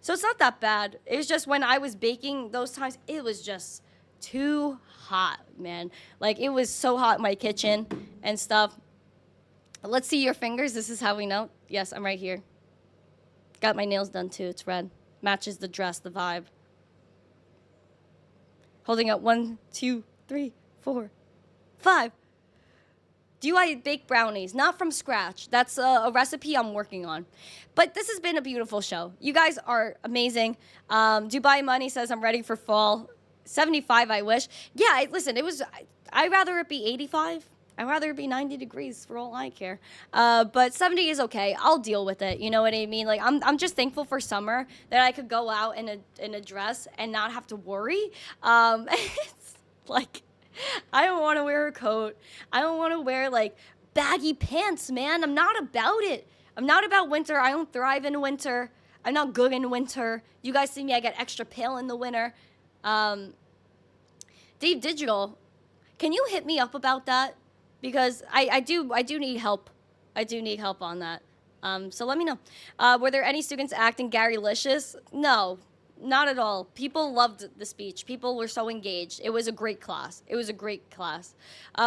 Speaker 1: So it's not that bad. It was just when I was baking those times, it was just too hot, man. Like it was so hot in my kitchen and stuff. Let's see your fingers. This is how we know. Yes, I'm right here. Got my nails done too. It's red. Matches the dress, the vibe. Holding up 1, 2, 3, 4, 5. Do I bake brownies? Not from scratch. That's a recipe I'm working on. But this has been a beautiful show. You guys are amazing. Dubai Money says I'm ready for fall. 75, I wish. Yeah, listen, I'd rather it be 85. I'd rather it be 90 degrees for all I care. But 70 is okay. I'll deal with it. You know what I mean? Like I'm just thankful for summer that I could go out in a dress and not have to worry. It's like I don't want to wear a coat. I don't want to wear like baggy pants, man. I'm not about it. I'm not about winter. I don't thrive in winter. I'm not good in winter. You guys see me, I get extra pale in the winter. Dave Digital, can you hit me up about that? Because I do need help. I do need help on that. So let me know. Were there any students acting Gary-licious? No, not at all. People loved the speech. People were so engaged. It was a great class. It was a great class.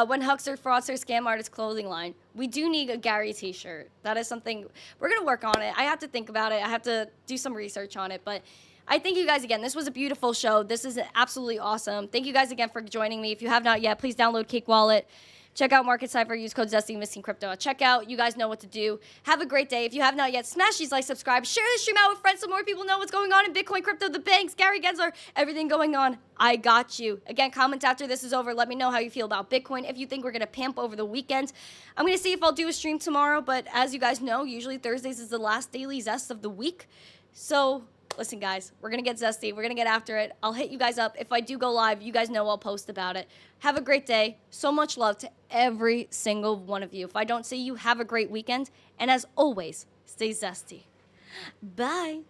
Speaker 1: When Huckster, Fraudster, Scam Artist clothing line, we do need a Gary t-shirt. That is something, we're going to work on it. I have to think about it. I have to do some research on it. But I thank you guys again. This was a beautiful show. This is absolutely awesome. Thank you guys again for joining me. If you have not yet, please download Cake Wallet. Check out Market Cipher. Use code ZESTY, missteencrypto at checkout. You guys know what to do. Have a great day. If you have not yet, smash these likes, subscribe, share this stream out with friends so more people know what's going on in Bitcoin, crypto, the banks, Gary Gensler, everything going on. I got you. Again, comment after this is over. Let me know how you feel about Bitcoin. If you think we're going to pimp over the weekend, I'm going to see if I'll do a stream tomorrow. But as you guys know, usually Thursdays is the last Daily Zest of the week. So listen, guys, we're going to get zesty. We're going to get after it. I'll hit you guys up. If I do go live, you guys know I'll post about it. Have a great day. So much love to every single one of you. If I don't see you, have a great weekend. And as always, stay zesty. Bye.